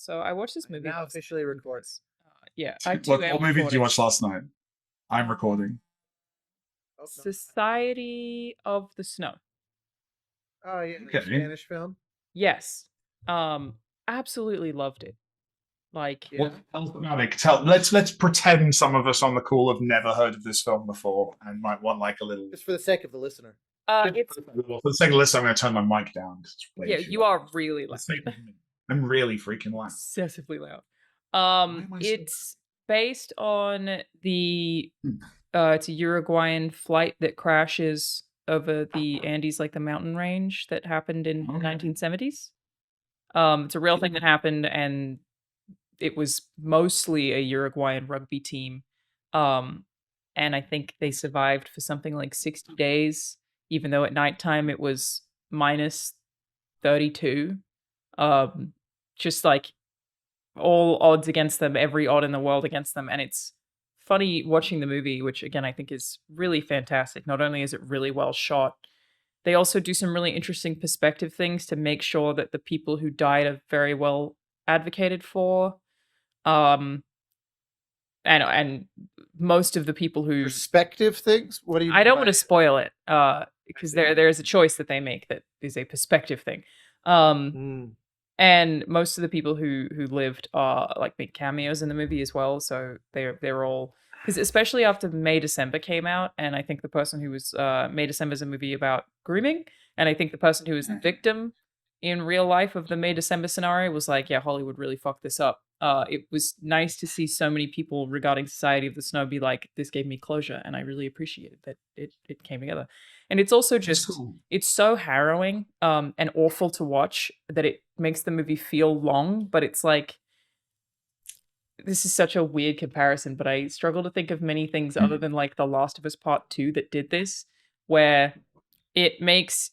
So I watched this movie Now last officially night. recording. Yeah, I too What am movie did you recording. watch last night? I'm recording. Oh, no. Society of the Snow. Oh yeah, the Okay. Spanish film. Yes. Um, Absolutely loved it. Like, Yeah. What else about it? Let's pretend some of us on the call have never heard of this film before and might want like a little. Just for the sake of the listener. it's For the sake of this, I'm going to turn my mic down because it's way yeah, too you loud. are really For the loud, sake of I'm really freaking loud. excessively loud. Why am I so It's based on the loud? it's a Uruguayan flight that crashes over the Andes, like the mountain range that happened in the Okay. 1970s. It's a real thing that happened, and it was mostly a Uruguayan rugby team. Um, and I think they survived for something like 60 days, even though at nighttime it was minus 32. Um, just like all odds against them, every odd in the world against them. And it's funny watching the movie, which again I think is really fantastic. Not only is it really well shot, they also do some really interesting perspective things to make sure that the people who died are very well advocated for. Um, and most of the people who Perspective things. What do you I mean don't by want to spoil it, because there is a choice that they make that is a perspective thing. Um, Mm. and most of the people who lived are like big cameos in the movie as well. So they're all, because especially after May December came out, and I think the person who was May December is a movie about grooming, and I think the person who was the victim in real life of the May December scenario was like, yeah, Hollywood really fucked this up. It was nice to see so many people regarding Society of the Snow be like, this gave me closure, and I really appreciated that it came together. And it's also That's just cool. it's so harrowing and awful to watch that it makes the movie feel long, but it's like this is such a weird comparison, but I struggle to think of many things other than like The Last of Us Part 2 that did this, where it makes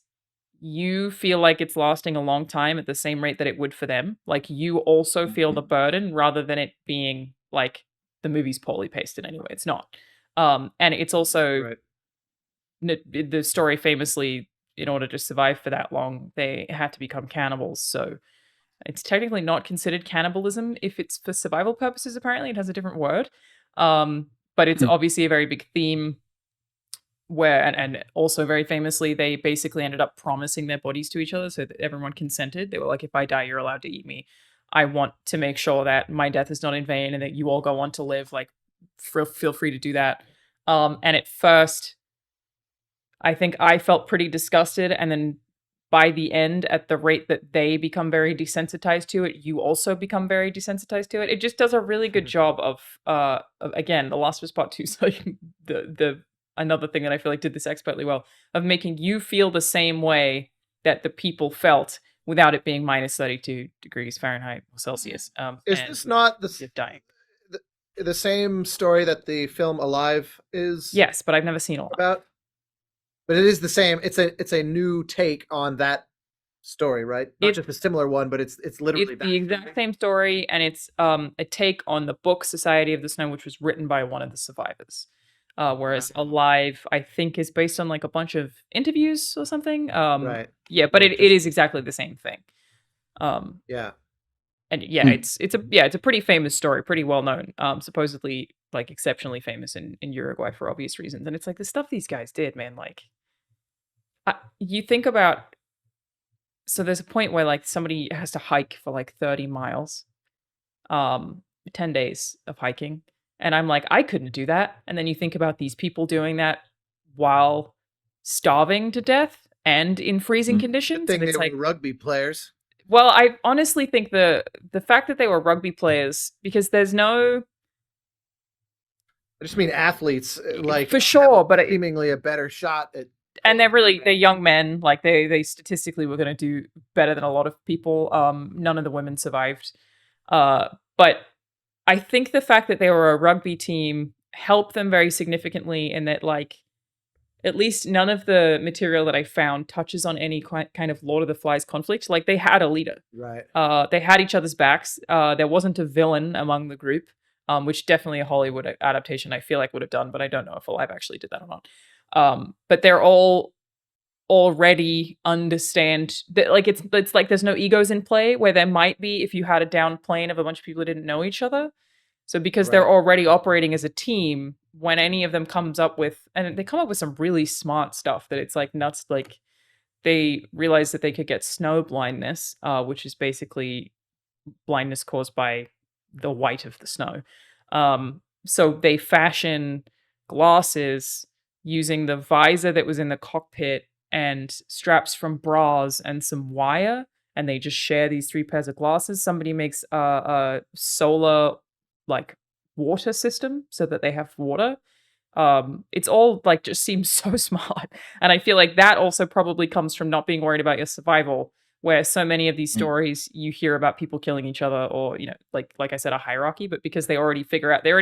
you feel like it's lasting a long time at the same rate that it would for them. Like you also feel the burden rather than it being like the movie's poorly pasted anyway. It's not. And it's also Right. the story famously, in order to survive for that long, they had to become cannibals. So it's technically not considered cannibalism if it's for survival purposes. Apparently, it has a different word. But it's obviously a very big theme where, and also very famously, they basically ended up promising their bodies to each other so that everyone consented. They were like, if I die, you're allowed to eat me. I want to make sure that my death is not in vain and that you all go on to live. Like, feel free to do that. And at first, I think I felt pretty disgusted. And then by the end, at the rate that they become very desensitized to it, you also become very desensitized to it. It just does a really good job again, The Last of Us Part 2 is like the another thing that I feel like did this expertly well, of making you feel the same way that the people felt without it being minus 32 degrees Fahrenheit or Celsius. Is And this not just dying. the same story that the film Alive is Yes, but I've never seen all. about? But it is the same. It's a new take on that story, right? Not just a similar one, but it's literally It's the exact same story, and it's a take on the book Society of the Snow, which was written by one of the survivors. Whereas Alive, I think, is based on like a bunch of interviews or something. Right. Yeah, but it is exactly the same thing. Yeah. And yeah, it's a pretty famous story, pretty well known. Supposedly like exceptionally famous in Uruguay for obvious reasons. And it's like the stuff these guys did, man. Like, you think about. So there's a point where like somebody has to hike for like 30 miles, 10 days of hiking. And I'm like, I couldn't do that. And then you think about these people doing that while starving to death and in freezing Good conditions. thing And it's they like, were rugby players. well, I honestly think the fact that they were rugby players, because there's no, I just mean athletes, like for sure, but seemingly a better shot at. and they're young men, like they statistically were going to do better than a lot of people. None of the women survived. But I think the fact that they were a rugby team helped them very significantly in that, like, at least none of the material that I found touches on any kind of Lord of the Flies conflict. Like, they had a leader. Right. They had each other's backs. There wasn't a villain among the group, which definitely a Hollywood adaptation I feel like would have done, but I don't know if Alive actually did that or not. But they're all already understand that, like, it's like there's no egos in play, where there might be if you had a down plane of a bunch of people who didn't know each other. So because they're Right. already operating as a team, when any of them comes up with, and they come up with some really smart stuff that it's like nuts, like they realize that they could get snow blindness, which is basically blindness caused by the white of the snow. So they fashion glasses using the visor that was in the cockpit and straps from bras and some wire, and they just share these 3 pairs of glasses. Somebody makes a solar, like, water system so that they have water. It's all like just seems so smart, and I feel like that also probably comes from not being worried about your survival, where so many of these stories you hear about people killing each other, or like I said, a hierarchy, but because they already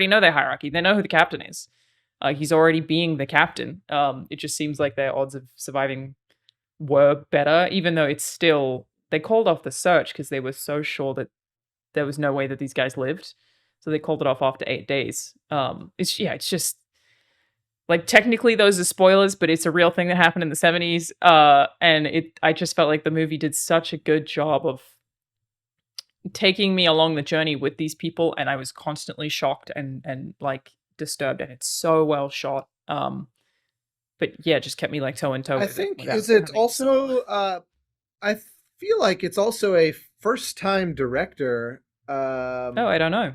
know their hierarchy, they know who the captain is. He's already being the captain. It just seems like their odds of surviving were better, even though it's still, they called off the search because they were so sure that there was no way that these guys lived, so they called it off after 8 days. It's just like, technically those are spoilers, but it's a real thing that happened in the 70s. And I just felt like the movie did such a good job of taking me along the journey with these people, and I was constantly shocked and like disturbed, and it's so well shot. But yeah, it just kept me like toe and toe I with it think without is it having to also I feel like it's also a first time director. Oh, I don't know.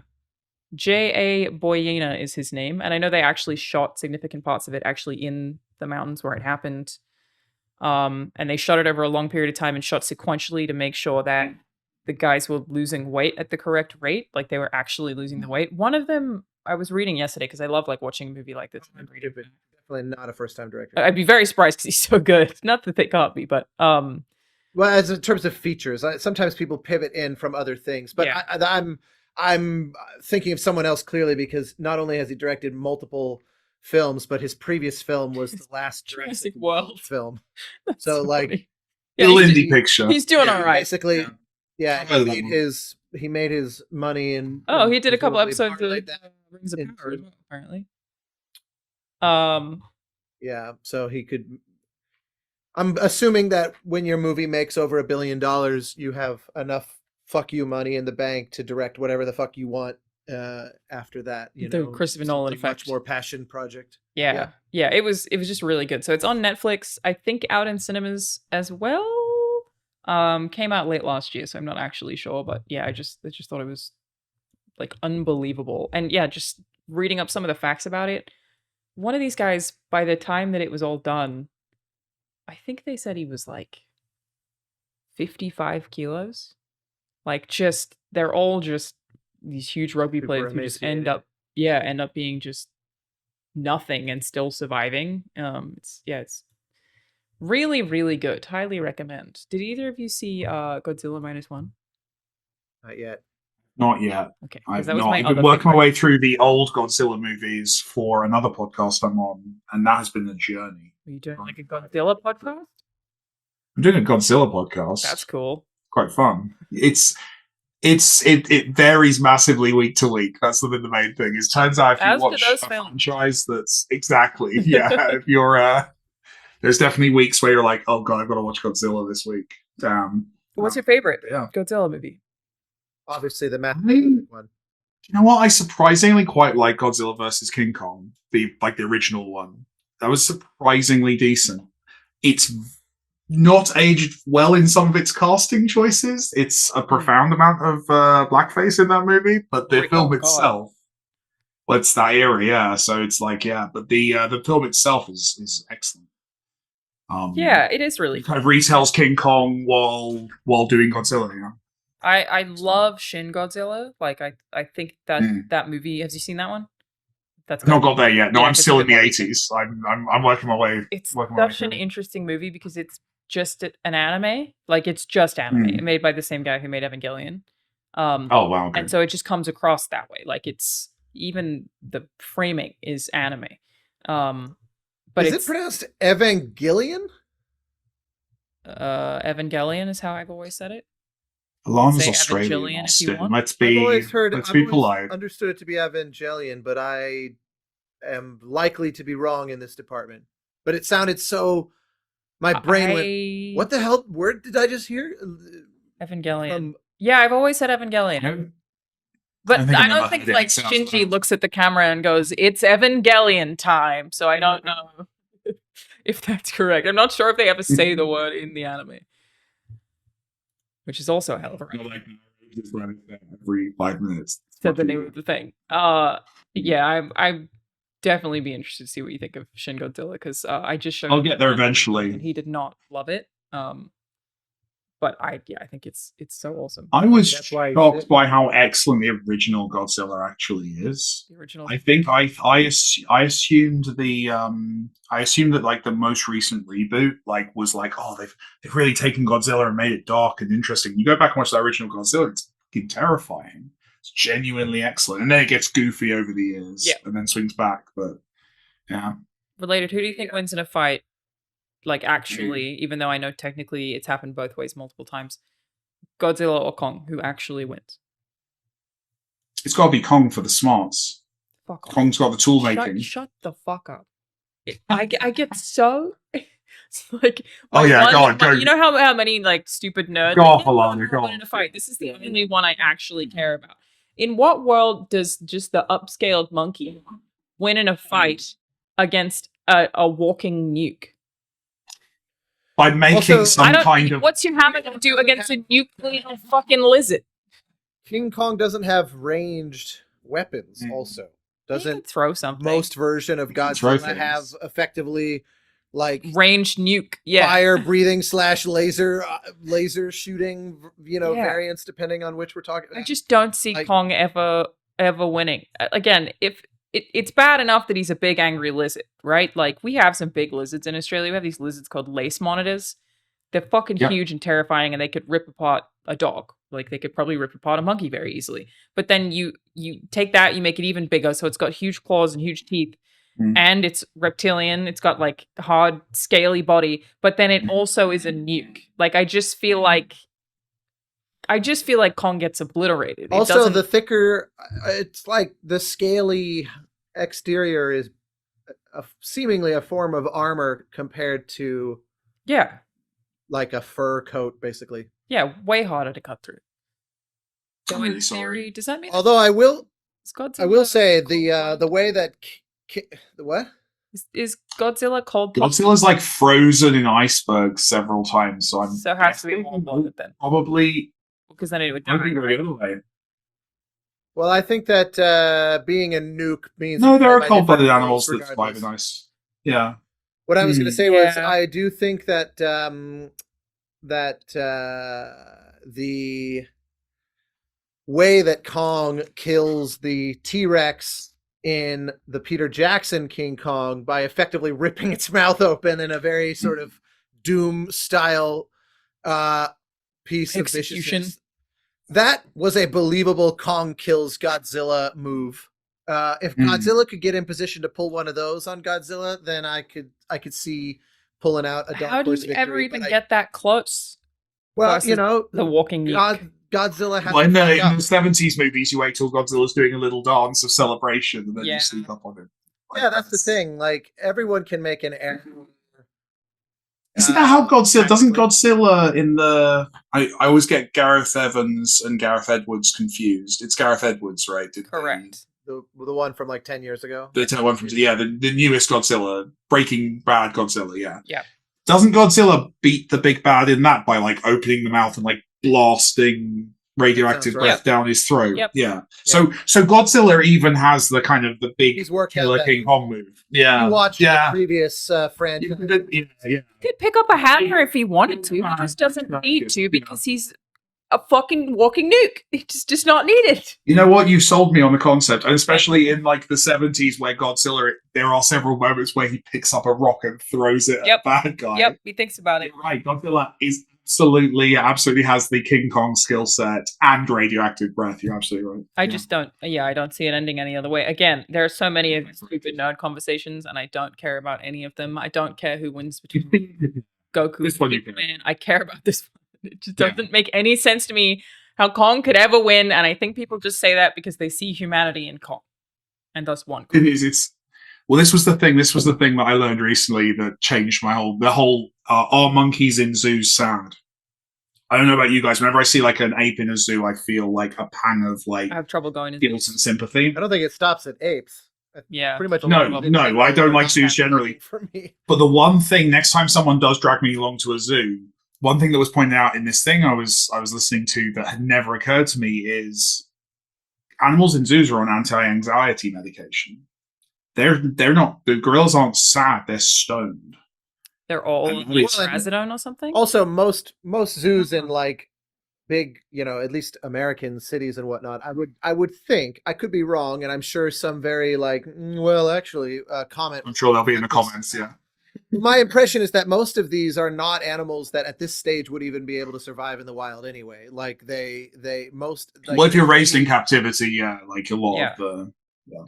J.A. Boyena is his name, and I know they actually shot significant parts of it actually in the mountains where it happened. And they shot it over a long period of time and shot sequentially to make sure that the guys were losing weight at the correct rate, like they were actually losing the weight. One of them I was reading yesterday, because I love like watching a movie like this. Definitely not a first time director. I'd be very surprised because he's so good. Not that they can't be, but Well, as in terms of features, sometimes people pivot in from other things, but Yeah. I'm thinking of someone else clearly, because not only has he directed multiple films, but his previous film was the last Jurassic World film. That's So, like, funny. Little he's, indie picture. he's doing yeah, all right. basically, yeah, Some of he them. made his money, and Oh, he did a couple presumably episodes of parlayed that Rings of Power as into- well, apparently. Yeah, so he could. I'm assuming that when your movie makes over $1 billion, you have enough fuck you money in the bank to direct whatever the fuck you want. After that, The Christopher Nolan something much effect. more passion project. Yeah. It was just really good. So it's on Netflix. I think out in cinemas as well. Came out late last year, so I'm not actually sure. But yeah, I just thought it was like unbelievable. And yeah, just reading up some of the facts about it. One of these guys, by the time that it was all done, I think they said he was like 55 kilos. Like, just, they're all just these huge rugby Super players who just end up being just nothing and still surviving. It's really, really good. Highly recommend. Did either of you see Godzilla -1? Not yet. Not yet. Okay, I've that was not. my I've been other working my favorite. way through the old Godzilla movies for another podcast I'm on, and that has been a journey. Are you doing like a Godzilla podcast? I'm doing a Godzilla podcast. That's cool. Quite fun. It varies massively week to week. That's the main thing. It turns out if you As do watch those a films. franchise, that's exactly if you're there's definitely weeks where you're like, oh god, I've got to watch Godzilla this week. What's your favorite Yeah. Godzilla movie? Obviously, the math You one. know what? I surprisingly quite like Godzilla versus King Kong, the original one. That was surprisingly decent. It's not aged well in some of its casting choices. It's a profound amount of blackface in that movie, but the film itself, well, it's that era, yeah. So it's like, yeah, but the film itself is excellent. Yeah, it is really it kind of retells King Kong while doing Godzilla. You know? I love Shin Godzilla. Like, I think that movie. Have you seen that one? That's I've not got there yet. No, Yeah, I'm 'cause still it's in a the bit more 80s. I'm working my way. It's working my way such an through. interesting movie because it's just an anime. Like, it's just anime, made by the same guy who made Evangelion. Oh wow! Okay. And so it just comes across that way. Like, it's even the framing is anime. But Is it pronounced Evangelion? Evangelion is how I've always said it. Alana's say Australian, Evangelion if you Austin. want. Let's I've be always polite. understood it to be Evangelion, but I am likely to be wrong in this department. But it sounded so My brain went, what the hell? Where did I just hear? Evangelion. Yeah, I've always said Evangelion. But I don't think like Shinji looks at the camera and goes, "It's Evangelion time." So I don't know if that's correct. I'm not sure if they ever say the word in the anime, which is also a hell of a like every 5 minutes. Said the name of the thing. Yeah, I'm definitely be interested to see what you think of Shin Godzilla because I just showed. I'll get there eventually. And he did not love it. But I think it's so awesome. I was shocked by how excellent the original Godzilla actually is. The original. I think I assumed that like the most recent reboot like was like, oh, they've really taken Godzilla and made it dark and interesting. You go back and watch that original Godzilla, it's fucking terrifying. It's genuinely excellent, and then it gets goofy over the years, and then swings back. But yeah. Related, who do you think wins in a fight? Like, actually, even though I know technically it's happened both ways multiple times. Godzilla or Kong, who actually wins? It's got to be Kong for the smarts. Fuck off. Kong's got the tool making. Shut the fuck up. I get so... It's like... Oh, yeah, go on. Go. You know how many, like, stupid nerds... Go off, Alanah, go on. In a fight. This is the only one I actually care about. In what world does just the upscaled monkey win in a fight against a walking nuke? By making some kind of... What's your hammer going to do against a nuclear fucking lizard? King Kong doesn't have ranged weapons also. Doesn't throw something. Most version of Godzilla have effectively like ranged nuke, fire breathing / laser shooting, variants depending on which we're talking about. I just don't see Kong ever winning. Again, if it's bad enough that he's a big angry lizard, right? Like, we have some big lizards in Australia. We have these lizards called lace monitors. They're fucking huge and terrifying, and they could rip apart a dog. Like, they could probably rip apart a monkey very easily. But then you take that, you make it even bigger, so it's got huge claws and huge teeth, and it's reptilian. It's got, like, hard, scaly body, but then it also is a nuke. Like, I just feel like Kong gets obliterated. Also, the thicker, it's like the scaly exterior is seemingly a form of armor compared to like a fur coat, basically. Yeah, way harder to cut through. So in theory, does that mean? Although I will say the way that the what is Godzilla cold? Godzilla's like frozen in icebergs several times, so it has to be warm-blooded then. Probably because then it would die. The other way. Well, I think that being a nuke means no, there are cold-blooded animals that survive in ice. Yeah. What I was going to say was, I do think that the way that Kong kills the T-Rex in the Peter Jackson King Kong by effectively ripping its mouth open in a very sort of Doom style piece of viciousness. That was a believable Kong kills Godzilla move. If Godzilla could get in position to pull one of those on Godzilla, then I could see pulling out a dark How do you ever even get that close? Well, the walking Godzilla has in the 70s movies, you wait till Godzilla's doing a little dance of celebration and then you sneak up on him. Like, that's the thing. Like, everyone can make an error. Isn't that how Godzilla... Doesn't Godzilla in the... I always get Gareth Evans and Gareth Edwards confused. It's Gareth Edwards, right? Correct. The one from like 10 years ago? The one from... Yeah, the newest Godzilla. Breaking Bad Godzilla, Yeah. Doesn't Godzilla beat the big bad in that by like opening the mouth and like blasting radioactive breath down his throat? Yep. Yeah. So Godzilla even has the kind of the big killer King Kong move. Yeah. You watched the previous franchise. Yeah. He could pick up a hammer if he wanted to. He just doesn't need to because he's a fucking walking nuke. It's just not needed. You know what? You sold me on the concept, and especially in like the 70s where Godzilla, there are several moments where he picks up a rock and throws it at a bad guy. Yep, he thinks about it. You're right, Godzilla is absolutely has the King Kong skill set and radioactive breath. You're absolutely right. I just don't. I don't see it ending any other way. Again, there are so many stupid nerd conversations, and I don't care about any of them. I don't care who wins between Goku and Superman. I care about this one. It just doesn't make any sense to me how Kong could ever win, and I think people just say that because they see humanity in Kong, and thus want Kong. It is. Well, this was the thing. This was the thing that I learned recently that changed the whole. Are monkeys in zoos sad? I don't know about you guys. Whenever I see like an ape in a zoo, I feel like a pang of like I have trouble going to guilt and sympathy. I don't think it stops at apes. Yeah. Pretty much. No, all of them no, I don't are like not zoos fascinating generally. For me. But the one thing, next time someone does drag me along to a zoo, one thing that was pointed out in this thing I was listening to that had never occurred to me is animals in zoos are on anti-anxiety medication. They're not. The gorillas aren't sad. They're stoned. They're all And like it's- trazodone or something. Also, most zoos in like big, at least American cities and whatnot, I would think, I could be wrong, and I'm sure some very like, well, actually, comment. I'm sure they'll be in the comments. Yeah. My impression is that most of these are not animals that at this stage would even be able to survive in the wild anyway. Like most. Like, Well, if you're raised in captivity, yeah, like a lot Yeah. of the.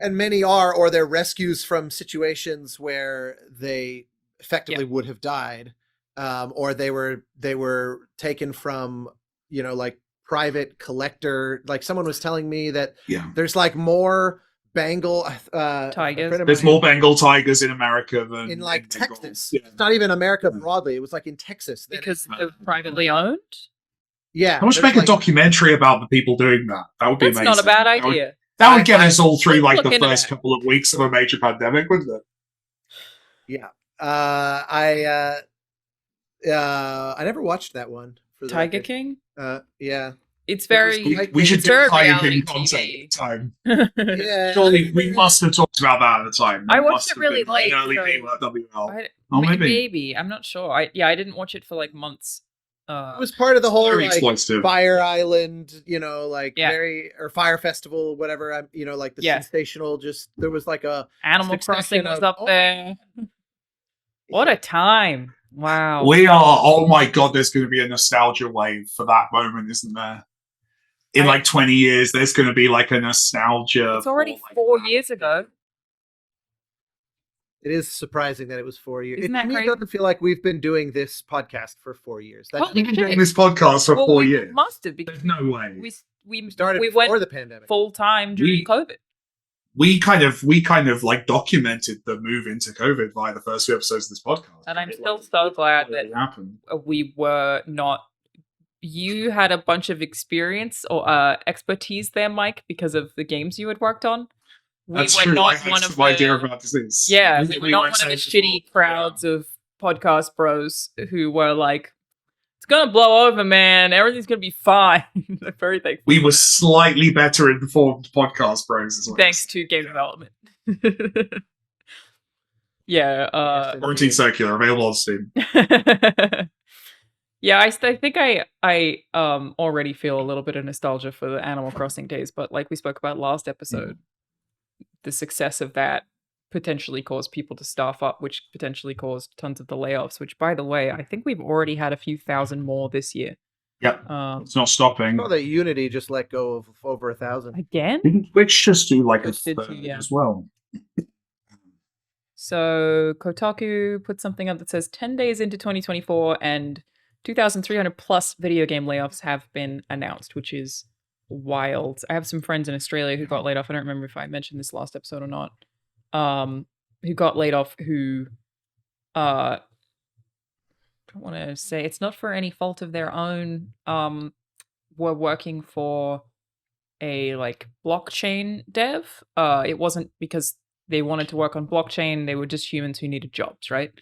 and many are, or they're rescues from situations where they effectively would have died, or they were taken from like private collector. Like someone was telling me that there's like more Bengal Tigers. There's more Bengal tigers in America than in like Texas. Yeah. It's not even America broadly. It was like in Texas Because they're privately owned. Yeah, How much make a documentary about the people doing that? That would be That's amazing. not a bad idea. That would get us all through like Look the into first that. couple of weeks of a major pandemic, wouldn't it? Yeah. I never watched that one. For the Tiger record. King. Yeah. It's very. We should it's do very Tiger reality King concept TV. at the time. Yeah. Surely we must have talked about that at the time. I It watched must it have really been late, an early so- WL. Oh, maybe. Maybe. I'm not sure. I didn't watch it for like months. It was part of the whole Very like exploitative. Fire Island, like Yeah. or Fire Festival, whatever. Like the sensational. Just there was like a Animal succession Crossing was of- up there. What a time! Wow. We are. Oh my god! There's going to be a nostalgia wave for that moment, isn't there? In like 20 years, there's going to be like a nostalgia. It's already for, like, 4 years ago. It is surprising that it was 4 years. Isn't that to me, crazy? it doesn't feel like we've been doing this podcast for 4 years. That Holy We've been shit. doing this podcast for 4 we years. must have because There's no way. we started we before went the pandemic. full time during COVID. We kind of like documented the move into COVID via the first few episodes of this podcast. And I'm It, still like, so glad that it happened. we were not. You had a bunch of experience or expertise there, Mike, because of the games you had worked on. We That's were true. I not had one of some idea the. about this. Yeah, we were not one of the saying shitty before. crowds of podcast bros who were like, "It's gonna blow over, man. Everything's gonna be fine." I'm very thankful. We for were that. slightly better informed podcast bros. Is what Thanks to game development. Yeah. Quarantine Circular available on Steam. Yeah, I think I already feel a little bit of nostalgia for the Animal Crossing days, but like we spoke about last episode, the success of that potentially caused people to staff up, which potentially caused tons of the layoffs. Which, by the way, I think we've already had a few thousand more this year. Yep, it's not stopping. Oh, that Unity just let go of over 1,000. Again? Didn't Twitch just do like a Twitch did third too, yeah. as well? So Kotaku put something up that says 10 days into 2024 and 2,300 plus video game layoffs have been announced, which is wild. I have some friends in Australia who got laid off. I don't remember if I mentioned this last episode or not. Who got laid off who don't want to say it's not for any fault of their own. Were working for a like blockchain dev. It wasn't because they wanted to work on blockchain. They were just humans who needed jobs, right?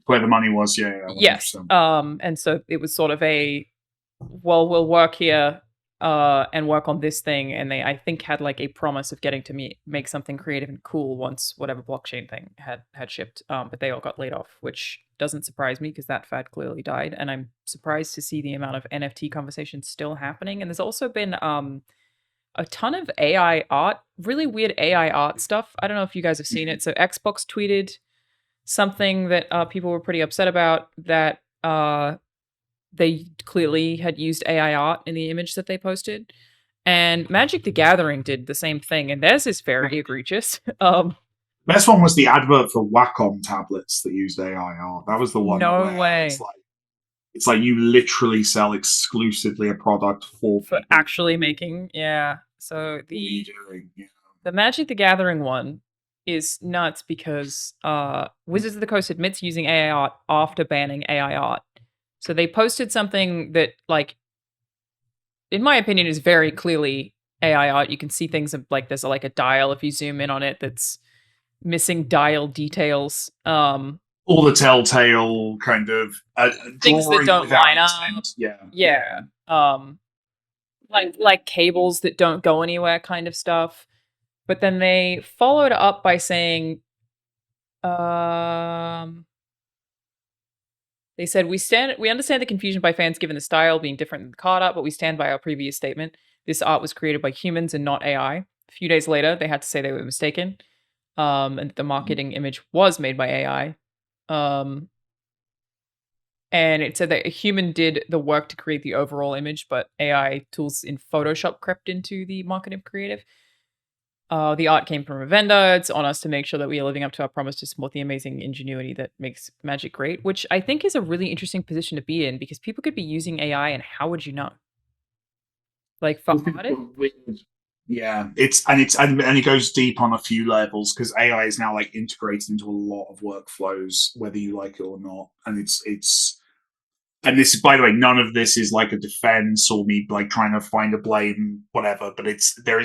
Where the money was, yeah. Yes. 100%. And so it was sort of we'll work here and work on this thing. And they, I think, had like a promise of getting to make something creative and cool once whatever blockchain thing had shipped. But they all got laid off, which doesn't surprise me because that fad clearly died. And I'm surprised to see the amount of NFT conversations still happening. And there's also been a ton of AI art, really weird AI art stuff. I don't know if you guys have seen it. So Xbox tweeted something that people were pretty upset about, that they clearly had used AI art in the image that they posted. And Magic the Gathering did the same thing, and theirs is very egregious. Best one was the advert for Wacom tablets that used AI art. That was the one. No where way. It's like you literally sell exclusively a product for people. Actually making, yeah. So What are you doing? Yeah. the Magic the Gathering one, is nuts because Wizards of the Coast admits using AI art after banning AI art. So they posted something that, like, in my opinion, is very clearly AI art. You can see things like there's like a dial if you zoom in on it that's missing dial details. All the telltale kind of Things that drawing don't without line up. intent. Yeah. Yeah. Like cables that don't go anywhere kind of stuff. But then they followed up by saying, they said, we understand the confusion by fans given the style being different than the card art, but we stand by our previous statement. This art was created by humans and not AI. A few days later, they had to say they were mistaken. And the marketing image was made by AI. And it said that a human did the work to create the overall image, but AI tools in Photoshop crept into the marketing creative. The art came from a vendor. It's on us to make sure that we are living up to our promise to support the amazing ingenuity that makes magic great, which I think is a really interesting position to be in because people could be using AI and how would you know? Like for artists? Yeah, and it goes deep on a few levels because AI is now like integrated into a lot of workflows, whether you like it or not. And it's and this, by the way, none of this is like a defense or me like trying to find a blame, whatever. But there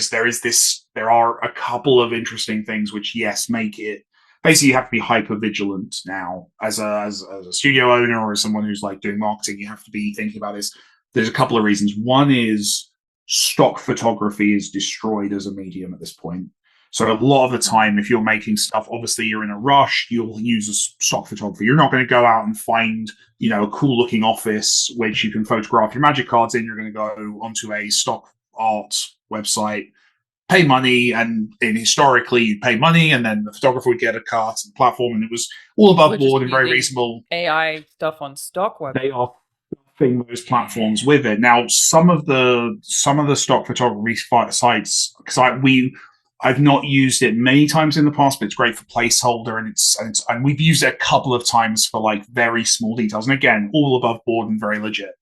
are a couple of interesting things which, yes, make it basically you have to be hyper vigilant now as a studio owner or as someone who's like doing marketing. You have to be thinking about this. There's a couple of reasons. One is stock photography is destroyed as a medium at this point. So a lot of the time, if you're making stuff, obviously you're in a rush, you'll use a stock photography. You're not going to go out and find, a cool looking office which you can photograph your magic cards in. You're going to go onto a stock art website, pay money, and historically you pay money, and then the photographer would get a cut and platform, and it was all above board and very reasonable. AI stuff on stock websites. They are stuffing those platforms with it. Now, some of the stock photography sites, because I've not used it many times in the past, but it's great for placeholder, and we've used it a couple of times for like very small details, and again, all above board and very legit.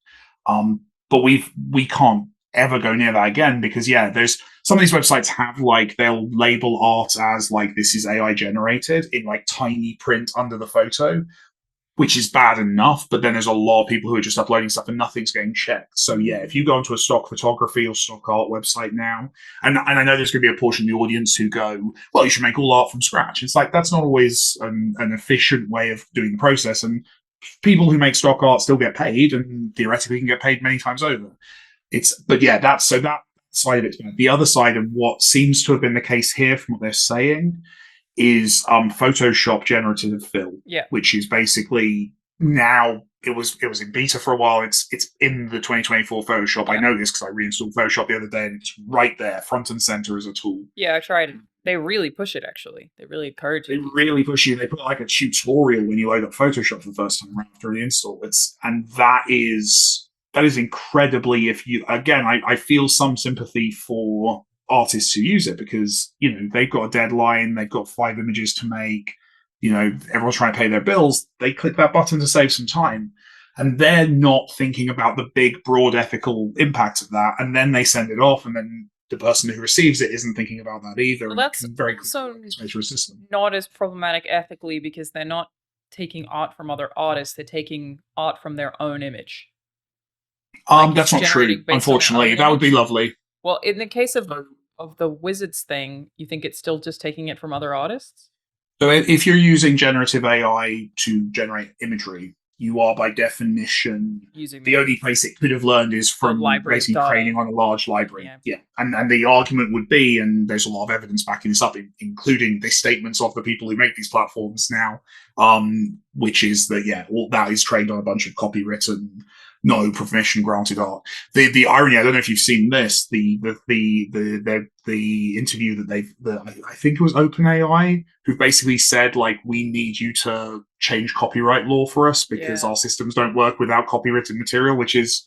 But we can't ever go near that again because there's some of these websites have like they'll label art as like this is AI generated in like tiny print under the photo, which is bad enough, but then there's a lot of people who are just uploading stuff and nothing's getting checked. So if you go onto a stock photography or stock art website now, and I know there's going to be a portion of the audience who go, well, you should make all art from scratch. It's like, that's not always an efficient way of doing the process. And people who make stock art still get paid and theoretically can get paid many times over. That side of it's bad. The other side of what seems to have been the case here from what they're saying is Photoshop generative fill, which is basically now it was in beta for a while. It's in the 2024 Photoshop. I know this because I reinstalled Photoshop the other day, and it's right there, front and center as a tool. Yeah, I tried it. They really push it. Actually, they really encourage it. They really push you. They put like a tutorial when you load up Photoshop for the first time after the install. That is incredibly. If you again, I feel some sympathy for artists who use it because they've got a deadline, they've got 5 images to make, everyone's trying to pay their bills. They click that button to save some time, and they're not thinking about the big broad ethical impact of that, and then they send it off, and then the person who receives it isn't thinking about that either. Well, that's very also not as problematic ethically because they're not taking art from other artists, they're taking art from their own image. That's not true, unfortunately. That would be lovely. Well, in the case of the Wizards thing, you think it's still just taking it from other artists? So if you're using generative AI to generate imagery, you are by definition using the only place it could have learned is from basically training on a large library. Yeah. And the argument would be, and there's a lot of evidence backing this up, including the statements of the people who make these platforms now, which is that all that is trained on a bunch of copywritten, no permission granted art. The irony, I don't know if you've seen this, the interview that I think it was OpenAI, who basically said, like, we need you to change copyright law for us because our systems don't work without copywritten material, which is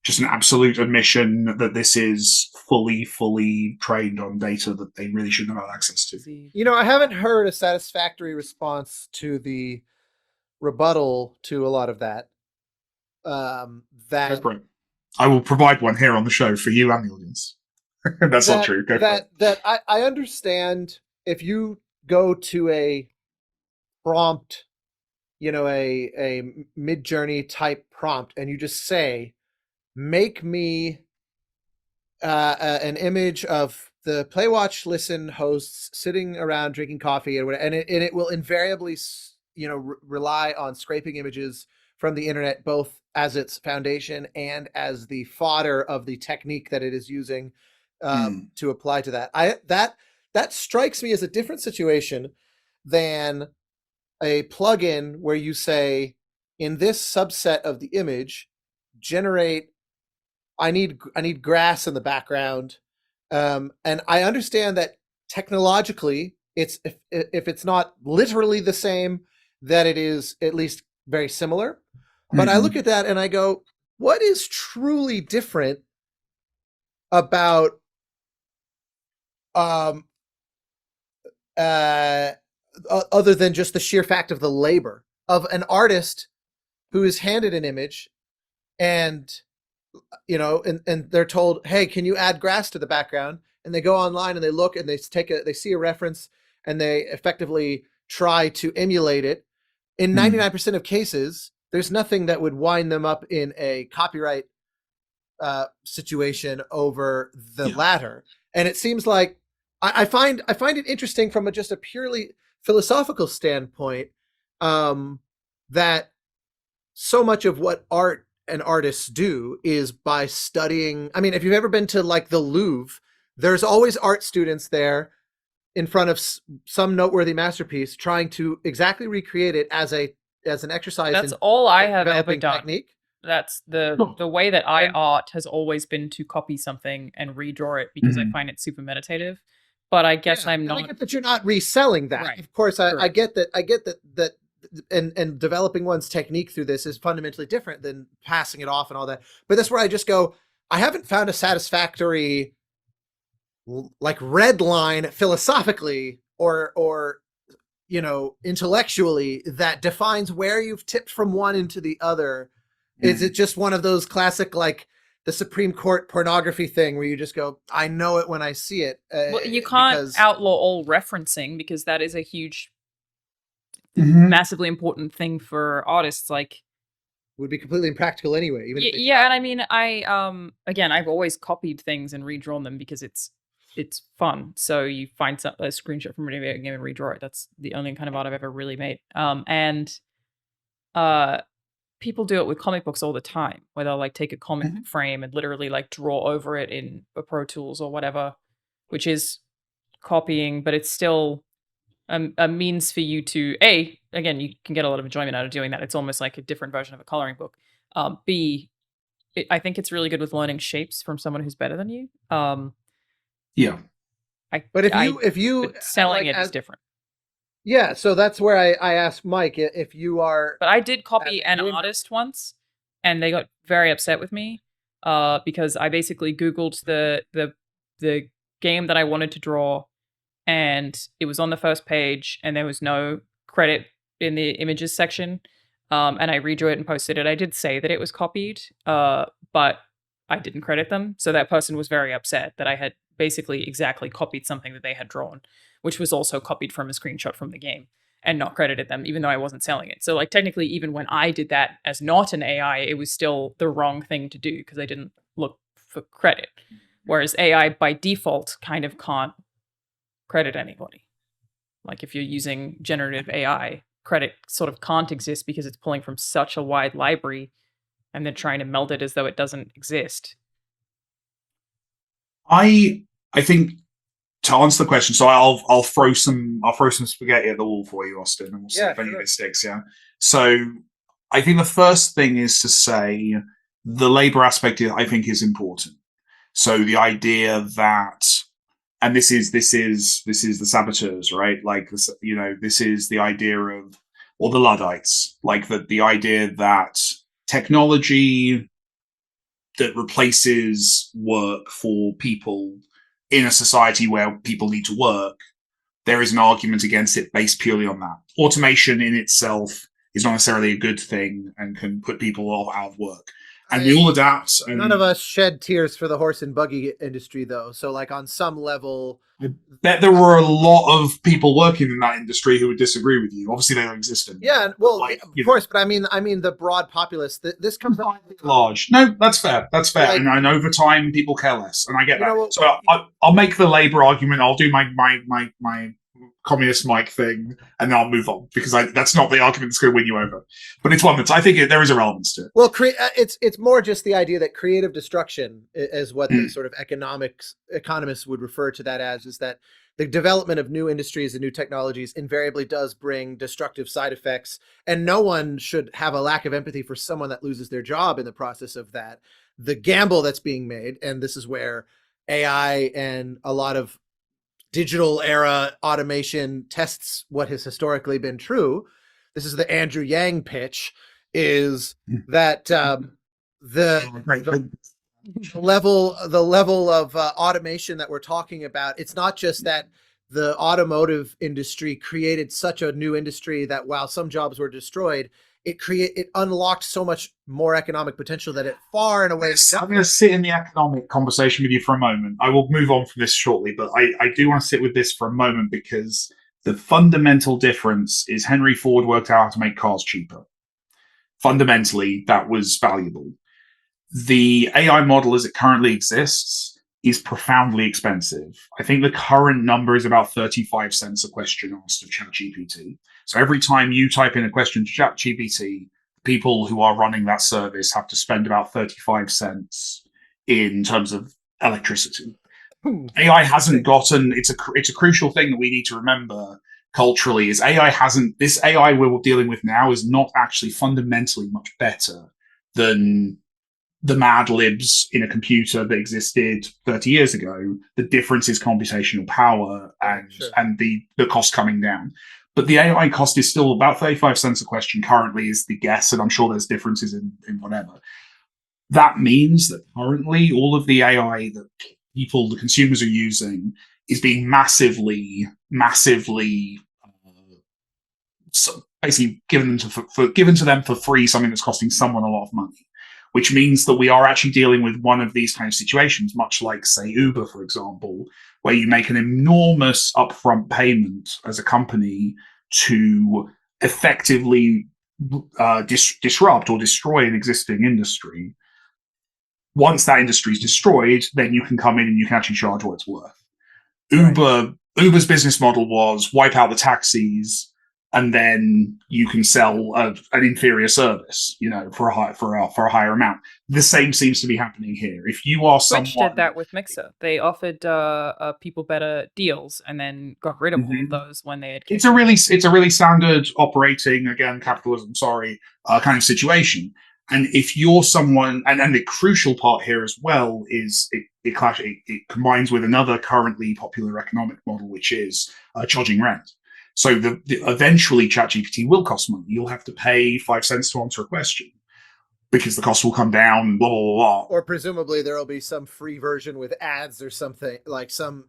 just an absolute admission that this is fully trained on data that they really shouldn't have had access to. I haven't heard a satisfactory response to the rebuttal to a lot of that. I will provide one here on the show for you and the audience. That's not true. I understand if you go to a prompt, a Mid-Journey type prompt, and you just say, make me an image of the Play Watch Listen hosts sitting around drinking coffee, or whatever, and it will invariably rely on scraping images from the internet, both as its foundation and as the fodder of the technique that it is using to apply to that. That strikes me as a different situation than a plugin where you say, in this subset of the image, generate. I need grass in the background, and I understand that technologically, it's if it's not literally the same, that it is at least very similar. But I look at that and I go, what is truly different about other than just the sheer fact of the labor of an artist who is handed an image and and they're told, hey, can you add grass to the background? And they go online and they look and they see a reference and they effectively try to emulate it. In 99% of cases, there's nothing that would wind them up in a copyright situation over the latter. And it seems like I find it interesting from just a purely philosophical standpoint, that so much of what art and artists do is by studying. I mean, if you've ever been to like the Louvre, there's always art students there in front of some noteworthy masterpiece trying to exactly recreate it as an exercise. That's all I have ever done. Technique. That's the way that I art has always been to copy something and redraw it because I find it super meditative. But I guess I'm not. I get that you're not reselling that. Right. Of course, I get that. I get that. And developing one's technique through this is fundamentally different than passing it off and all that. But that's where I just go, I haven't found a satisfactory like red line philosophically or intellectually that defines where you've tipped from one into the other. Is it just one of those classic, like the Supreme Court pornography thing where you just go, I know it when I see it? Well, you can't outlaw all referencing because that is a huge, massively important thing for artists. Like, would be completely impractical anyway. Even yeah, and I mean, again, I've always copied things and redrawn them because it's fun. So you find a screenshot from a video game and redraw it. That's the only kind of art I've ever really made. And people do it with comic books all the time, where they'll like take a comic book frame and literally like draw over it in a Pro Tools or whatever, which is copying, but it's still a means for you to again, you can get a lot of enjoyment out of doing that. It's almost like a different version of a coloring book. I think it's really good with learning shapes from someone who's better than you. Yeah. But if you selling it is different. Yeah, so that's where I asked Mike if you are. But I did copy an artist once, and they got very upset with me because I basically Googled the game that I wanted to draw, and it was on the first page, and there was no credit in the images section, and I redrew it and posted it. I did say that it was copied, but I didn't credit them, so that person was very upset that I had basically exactly copied something that they had drawn, which was also copied from a screenshot from the game and not credited them, even though I wasn't selling it. So like technically, even when I did that as not an AI, it was still the wrong thing to do because I didn't look for credit. Whereas AI by default kind of can't credit anybody. Like if you're using generative AI, credit sort of can't exist because it's pulling from such a wide library and they're trying to meld it as though it doesn't exist. I think to answer the question, so I'll throw some spaghetti at the wall for you, Austin, and we'll see if any of it sticks. Yeah. So I think the first thing is to say the labor aspect I think is important. So the idea that, and this is the saboteurs, right? Like this, this is the idea of, or the Luddites, like the idea that technology that replaces work for people in a society where people need to work, there is an argument against it based purely on that. Automation in itself is not necessarily a good thing and can put people out of work. and we all adapt. And None of us shed tears for the horse and buggy industry, though. So, like, on some level, I bet there were a lot of people working in that industry who would disagree with you. Obviously, they don't exist anymore. yeah, well, Like, of you know, course, but I mean the broad populace. This comes up large. No, that's fair. That's fair. Like- and over time, people care less, and I get You that. know, So I'll make the labor argument. I'll do my communist Mike thing, and then I'll move on because that's not the argument that's going to win you over. But it's one that I think there is a relevance to it. Well, it's more just the idea that creative destruction is what the sort of economists would refer to that as, is that the development of new industries and new technologies invariably does bring destructive side effects, and no one should have a lack of empathy for someone that loses their job in the process of that. The gamble that's being made, and this is where AI and a lot of digital era automation tests what has historically been true. This is the Andrew Yang pitch, is that the level of automation that we're talking about, it's not just that the automotive industry created such a new industry that while some jobs were destroyed, it unlocked so much more economic potential that it far and away. I'm going to sit in the economic conversation with you for a moment. I will move on from this shortly, but I do want to sit with this for a moment because the fundamental difference is Henry Ford worked out how to make cars cheaper. Fundamentally, that was valuable. The AI model as it currently exists is profoundly expensive. I think the current number is about 35 cents a question asked of ChatGPT. So every time you type in a question to ChatGPT, people who are running that service have to spend about 35 cents in terms of electricity. AI hasn't gotten, it's a crucial thing that we need to remember culturally, is this AI we're dealing with now is not actually fundamentally much better than the Mad Libs in a computer that existed 30 years ago. The difference is computational power and the cost coming down. But the AI cost is still about 35 cents a question currently is the guess, and I'm sure there's differences in whatever. That means that currently all of the AI that the consumers are using is being massively, so basically given to them for free, something that's costing someone a lot of money. Which means that we are actually dealing with one of these kind of situations, much like, say, Uber, for example, where you make an enormous upfront payment as a company to effectively disrupt or destroy an existing industry. Once that industry is destroyed, then you can come in and you can actually charge what it's worth. Uber's business model was wipe out the taxis, and then you can sell an inferior service, for a higher amount. The same seems to be happening here. If you are someone, Twitch did that with Mixer. They offered people better deals and then got rid of all of those when they had. It's a really standard operating, again, capitalism, kind of situation. And if you're someone, and the crucial part here as well is it combines with another currently popular economic model, which is charging rent. So eventually ChatGPT will cost money. You'll have to pay 5 cents to answer a question because the cost will come down, blah, blah, blah. Or presumably there will be some free version with ads or something, like some.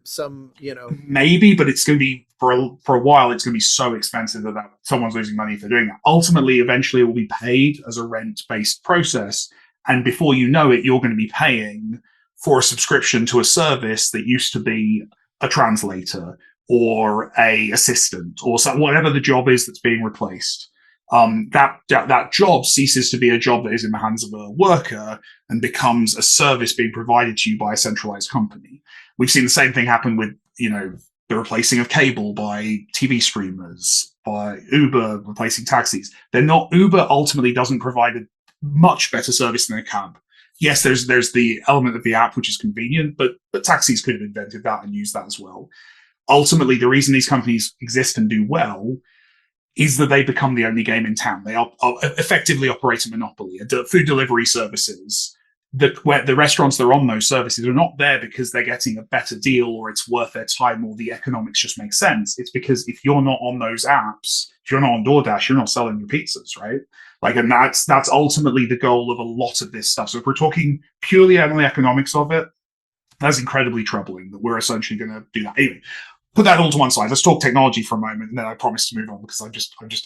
Maybe, but it's going to be, for a while, it's going to be so expensive that someone's losing money if they're doing that. Ultimately, eventually it will be paid as a rent-based process. And before you know it, you're going to be paying for a subscription to a service that used to be a translator or a assistant or whatever the job is that's being replaced. That job ceases to be a job that is in the hands of a worker and becomes a service being provided to you by a centralized company. We've seen the same thing happen with, the replacing of cable by TV streamers, by Uber replacing taxis. Uber ultimately doesn't provide a much better service than a cab. Yes, there's the element of the app, which is convenient, but taxis could have invented that and used that as well. Ultimately, the reason these companies exist and do well is that they become the only game in town. They effectively operate a monopoly. Food delivery services, where the restaurants that are on those services are not there because they're getting a better deal or it's worth their time or the economics just make sense. It's because if you're not on those apps, if you're not on DoorDash, you're not selling your pizzas, right? And that's ultimately the goal of a lot of this stuff. So if we're talking purely on the economics of it, that's incredibly troubling that we're essentially going to do that. Anyway, put that all to one side. Let's talk technology for a moment, and then I promise to move on because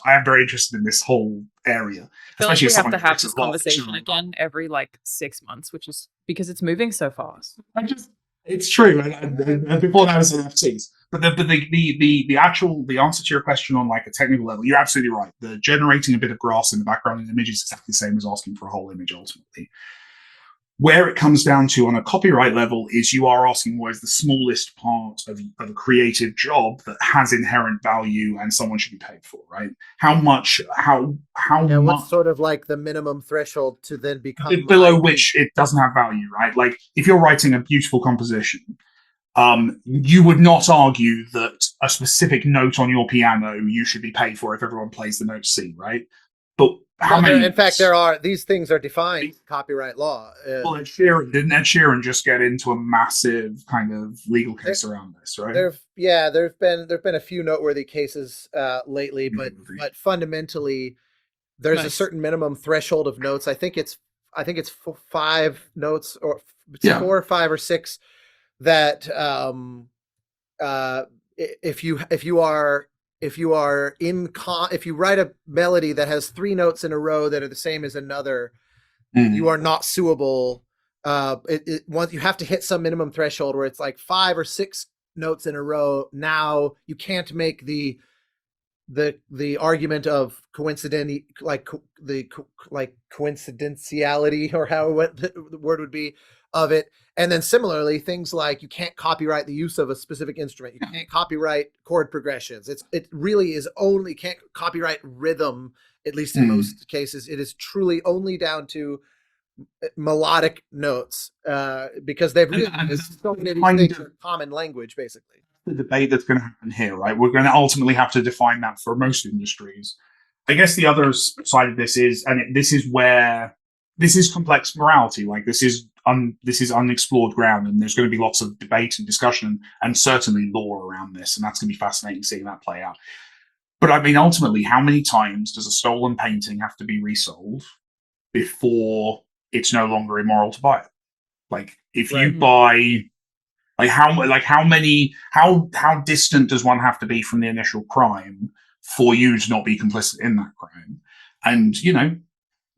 I am very interested in this whole area, I feel especially like as we have someone to who's have written this a lot of fiction. conversation again every like 6 months, which is because it's moving so fast. It's true, and before that was NFTs. But the answer to your question on like a technical level, you're absolutely right. The generating a bit of grass in the background in an image is exactly the same as asking for a whole image ultimately. Where it comes down to on a copyright level is you are asking what is the smallest part of a creative job that has inherent value and someone should be paid for, right? How much, Yeah, what's much sort of like the minimum threshold to then become below IP? which it doesn't have value, right? Like if you're writing a beautiful composition, you would not argue that a specific note on your piano you should be paid for if everyone plays the note C, right? But how many? In fact, these things are defined copyright law. Well, didn't Ed Sheeran just get into a massive kind of legal case around this, right? There've been a few noteworthy cases lately, but fundamentally, there's a certain minimum threshold of notes. I think it's 5 notes, or it's 4 or 5 or 6 that if you write a melody that has 3 notes in a row that are the same as another, you are not suable. Once you have to hit some minimum threshold where it's like 5 or 6 notes in a row. Now you can't make the argument of coincidentally, like coincidentiality, or what the word would be of it. And then similarly, things like you can't copyright the use of a specific instrument. You can't copyright chord progressions. It really is only can't copyright rhythm, at least in most cases. It is truly only down to melodic notes, because they've realized so many of these things are common language, basically. The debate that's going to happen here, right? We're going to ultimately have to define that for most industries. I guess the other side of this is, and this is where this is complex morality. Like this is unexplored ground, and there's going to be lots of debate and discussion, and certainly law around this, and that's going to be fascinating seeing that play out. But I mean, ultimately, how many times does a stolen painting have to be resold before it's no longer immoral to buy it? Like if you buy, how distant does one have to be from the initial crime for you to not be complicit in that crime? And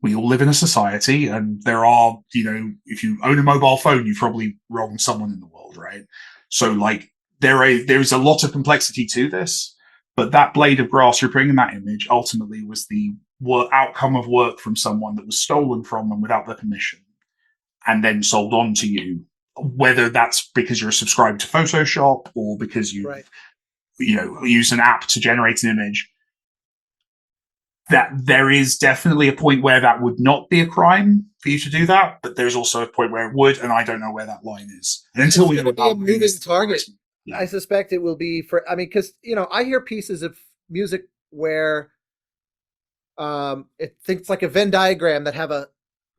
we all live in a society, and there are, if you own a mobile phone, you probably wronged someone in the world, right? So like there is a lot of complexity to this, but that blade of grass you're putting in that image ultimately was the outcome of work from someone that was stolen from them without their permission and then sold on to you, whether that's because you're subscribed to Photoshop or because you use an app to generate an image. That there is definitely a point where that would not be a crime for you to do that, but there's also a point where it would, and I don't know where that line is. And until we know about a moving target, I suspect it will be because I hear pieces of music where it thinks like a Venn diagram that have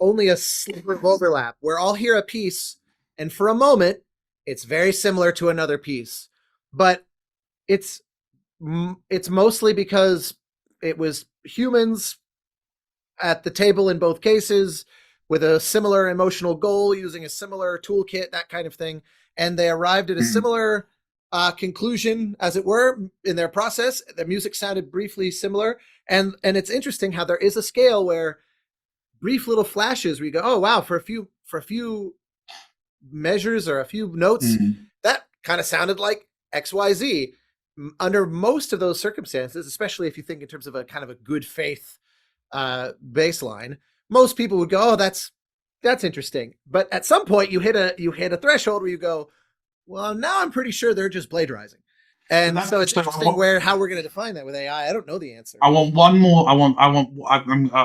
only a sliver of overlap, where I'll hear a piece and for a moment it's very similar to another piece, but it's mostly because it was humans at the table in both cases with a similar emotional goal, using a similar toolkit, that kind of thing. And they arrived at a similar conclusion, as it were, in their process. The music sounded briefly similar. And it's interesting how there is a scale where brief little flashes where you go, oh, wow, for a few measures or a few notes, that kind of sounded like XYZ. Under most of those circumstances, especially if you think in terms of a kind of a good faith baseline, most people would go, "Oh, that's interesting." But at some point, you hit a threshold where you go, "Well, now I'm pretty sure they're just plagiarizing." And so it's interesting how we're going to define that with AI. I don't know the answer. I want one more.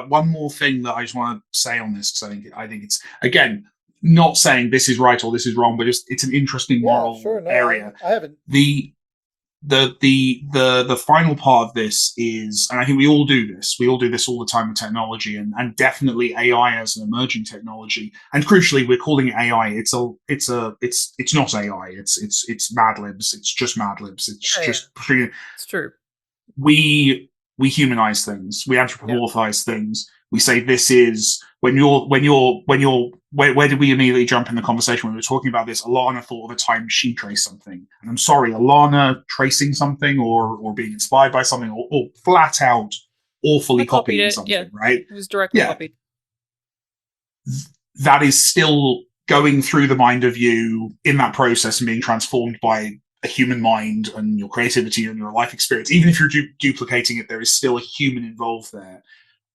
One more thing that I just want to say on this, because I think it's, again, not saying this is right or this is wrong, but it's an interesting moral area. I haven't. The final part of this is, and I think we all do this all the time with technology, and definitely AI as an emerging technology. And crucially, we're calling it AI. It's not AI. It's Mad Libs. It's just Mad Libs. It's true. We humanize things. We anthropomorphize things. We say this is where did we immediately jump in the conversation when we were talking about this? Alanah thought of a time she traced something. And I'm sorry, Alanah tracing something or being inspired by something or flat out awfully I copied copying it. something, Yeah, right? it was directly Yeah. copied. That is still going through the mind of you in that process and being transformed by a human mind and your creativity and your life experience. Even if you're duplicating it, there is still a human involved there.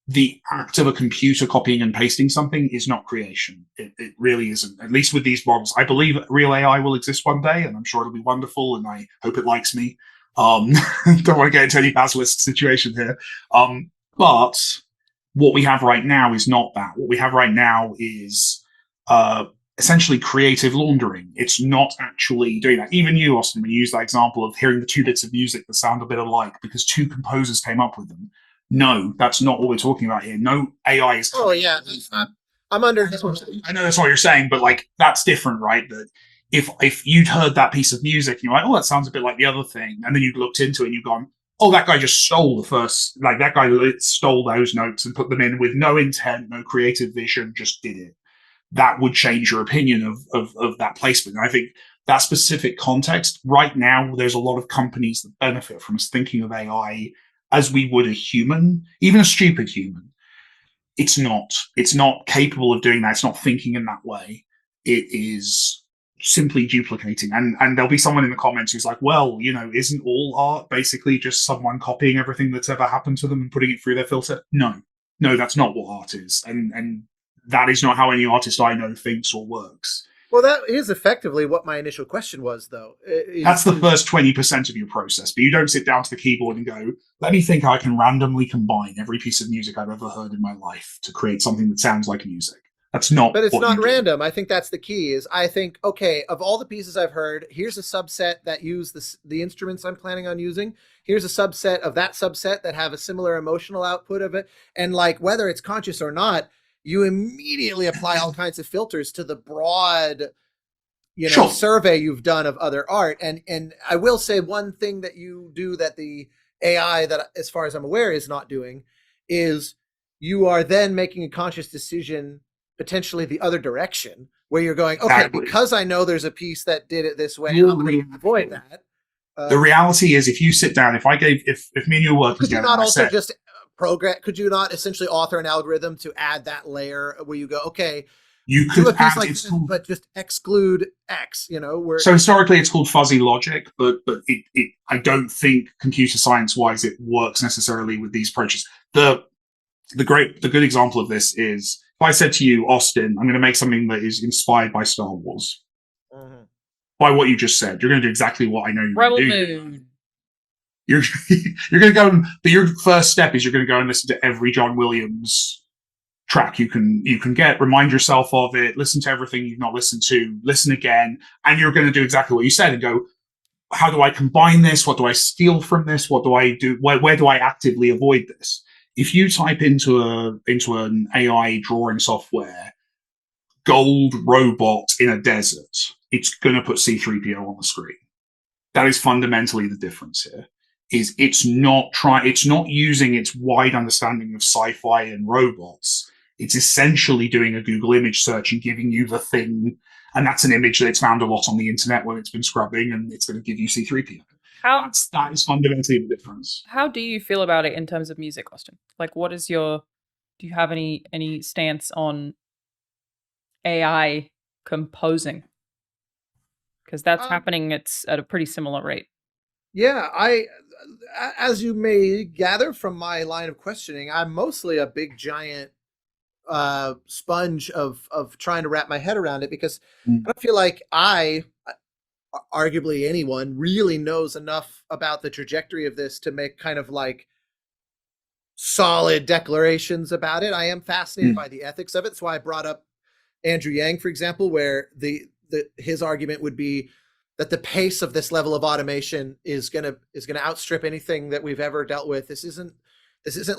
The act of a computer copying and pasting something is not creation. It really isn't. At least with these models, I believe real AI will exist one day, and I'm sure it'll be wonderful. And I hope it likes me. Don't want to get into any basilisk situation here. But what we have right now is not that. What we have right now is essentially creative laundering. It's not actually doing that. Even you, Austin, when you use that example of hearing the two bits of music that sound a bit alike because two composers came up with them. No, that's not what we're talking about here. No AI is. Oh yeah, I'm under. I know that's what you're saying, but like that's different, right? That if you'd heard that piece of music and you're like, oh, that sounds a bit like the other thing, and then you'd looked into it and you've gone, oh, that guy just stole the first, like that guy stole those notes and put them in with no intent, no creative vision, just did it. That would change your opinion of that placement. And I think that specific context right now, there's a lot of companies that benefit from us thinking of AI as we would a human, even a stupid human. It's not capable of doing that. It's not thinking in that way. It is simply duplicating. And there'll be someone in the comments who's like, well, isn't all art basically just someone copying everything that's ever happened to them and putting it through their filter? No, that's not what art is. And that is not how any artist I know thinks or works. Well, that is effectively what my initial question was, though. That's the first 20% of your process, but you don't sit down to the keyboard and go, let me think how I can randomly combine every piece of music I've ever heard in my life to create something that sounds like music. That's not. But it's not random. I think that's the key. Is I think, okay, of all the pieces I've heard, here's a subset that use the instruments I'm planning on using. Here's a subset of that subset that have a similar emotional output of it, and like whether it's conscious or not, you immediately apply all kinds of filters to the broad, Sure. survey you've done of other art. And I will say one thing that you do that the AI, that as far as I'm aware is not doing, is you are then making a conscious decision potentially the other direction where you're going, okay, Exactly. Because I know there's a piece that did it this way, I'm going to avoid that. The reality is, if you sit down, if me and you were working together, could you not also just program? Could you not essentially author an algorithm to add that layer where you go, okay, you could do a piece add like this, but just exclude X? Where so historically it's called fuzzy logic, but it I don't think computer science wise it works necessarily with these approaches. The good example of this is if I said to you, Austin, I'm going to make something that is inspired by Star Wars. Mm-hmm. By what you just said, you're going to do exactly what I know you're going to do. Moon. You're going to go, but your first step is you're going to go and listen to every John Williams track you can get, remind yourself of it, listen to everything you've not listened to, listen again, and you're going to do exactly what you said and go, how do I combine this? What do I steal from this? What do I do? Where do I actively avoid this? If you type into an AI drawing software, gold robot in a desert, it's going to put C-3PO on the screen. That is fundamentally the difference here. It's not using its wide understanding of sci-fi and robots. It's essentially doing a Google image search and giving you the thing, and that's an image that it's found a lot on the internet when it's been scrubbing, and it's going to give you C-3PO. That is fundamentally the difference. How do you feel about it in terms of music, Austin? Like, do you have any stance on AI composing? Because that's happening at a pretty similar rate. Yeah, as you may gather from my line of questioning, I'm mostly a big giant sponge of trying to wrap my head around it, because I don't feel like arguably anyone really knows enough about the trajectory of this to make kind of like solid declarations about it. I am fascinated by the ethics of it. That's why I brought up Andrew Yang, for example, where his argument would be that the pace of this level of automation is gonna outstrip anything that we've ever dealt with. This isn't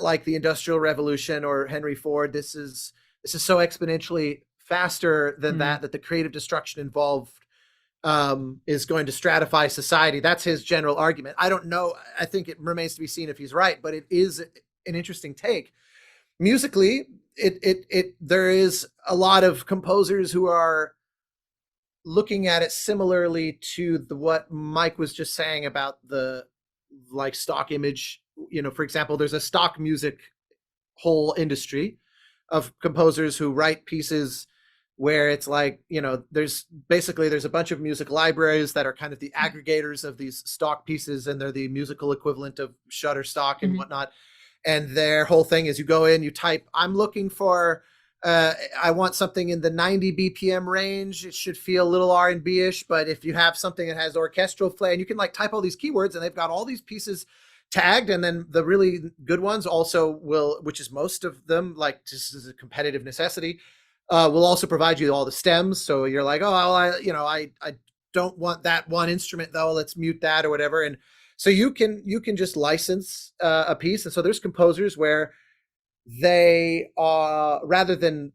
like the Industrial Revolution or Henry Ford. This is so exponentially faster than that the creative destruction involved is going to stratify society. That's his general argument. I don't know. I think it remains to be seen if he's right, but it is an interesting take. musically, there is a lot of composers who are looking at it similarly to what Mike was just saying about the like stock image. For example, there's a stock music whole industry of composers who write pieces where it's like, there's a bunch of music libraries that are kind of the aggregators of these stock pieces, and they're the musical equivalent of Shutterstock and whatnot. And their whole thing is you go in, you type, I'm looking for, I want something in the 90 BPM range. It should feel a little R&B-ish, but if you have something that has orchestral flair, and you can like type all these keywords, and they've got all these pieces tagged, and then the really good ones also will, which is most of them, like just as a competitive necessity, will also provide you all the stems. So you're like, oh, well, I don't want that one instrument though. Let's mute that or whatever. And so you can just license a piece. And so there's composers where they are, rather than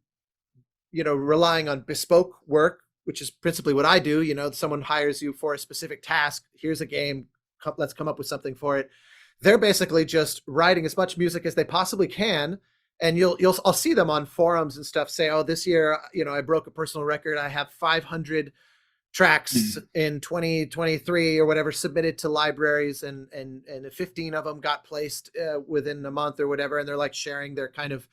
relying on bespoke work, which is principally what I do. Someone hires you for a specific task. Here's a game. Let's come up with something for it. They're basically just writing as much music as they possibly can. And I'll see them on forums and stuff say, oh, this year, I broke a personal record. I have 500 tracks in 2023 or whatever submitted to libraries, and 15 of them got placed within a month or whatever. And they're like sharing their kind of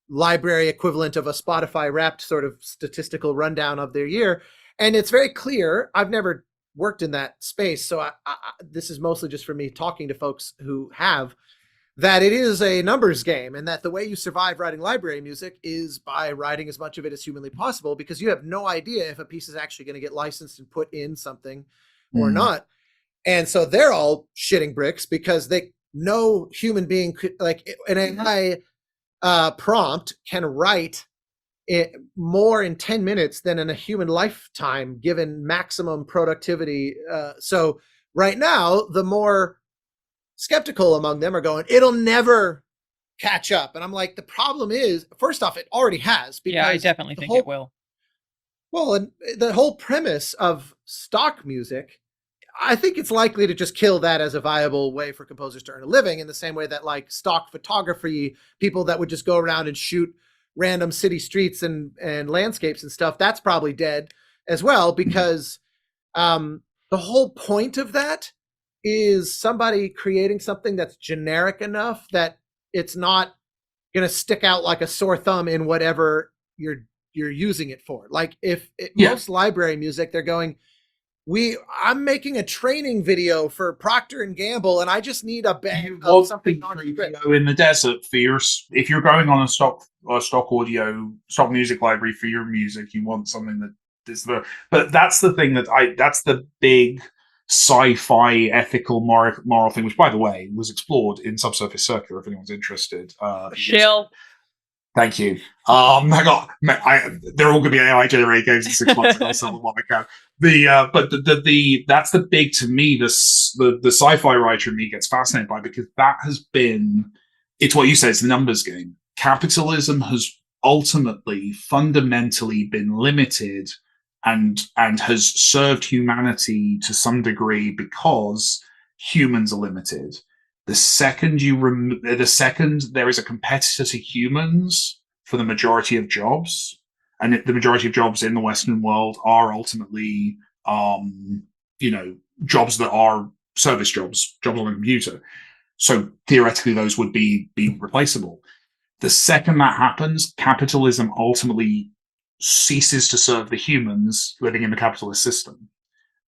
library equivalent of a Spotify Wrapped sort of statistical rundown of their year. And it's very clear. I've never worked in that space, so this is mostly just for me talking to folks who have, that it is a numbers game, and that the way you survive writing library music is by writing as much of it as humanly possible, because you have no idea if a piece is actually going to get licensed and put in something or not. And so they're all shitting bricks because no human being could, like an AI prompt can write it more in 10 minutes than in a human lifetime, given maximum productivity. So right now, the more skeptical among them are going, it'll never catch up. And I'm like, the problem is, first off, it already has. Because I definitely think it will. Well, and the whole premise of stock music, I think it's likely to just kill that as a viable way for composers to earn a living, in the same way that like stock photography, people that would just go around and shoot random city streets and landscapes and stuff, that's probably dead as well, because the whole point of that is somebody creating something that's generic enough that it's not going to stick out like a sore thumb in whatever you're using it for. Like most library music, they're going, I'm making a training video for Procter and Gamble, and I just need a bang of something video in the desert for your. If you're going on a stock music library for your music, you want something that is the. But that's the thing that's the big sci-fi ethical moral thing, which, by the way, was explored in Subsurface Circular. If anyone's interested, Shill. Thank you. They're all going to be AI generated games in 6 months. I'll sell them what I can. But that's the big, to me, the sci-fi writer in me gets fascinated by, because that has been, it's what you say, it's the numbers game. Capitalism has ultimately, fundamentally been limited and has served humanity to some degree because humans are limited. The second there is a competitor to humans for the majority of jobs, and the majority of jobs in the Western world are ultimately, jobs that are service jobs on a computer. So theoretically, those would be replaceable. The second that happens, capitalism ultimately ceases to serve the humans living in the capitalist system.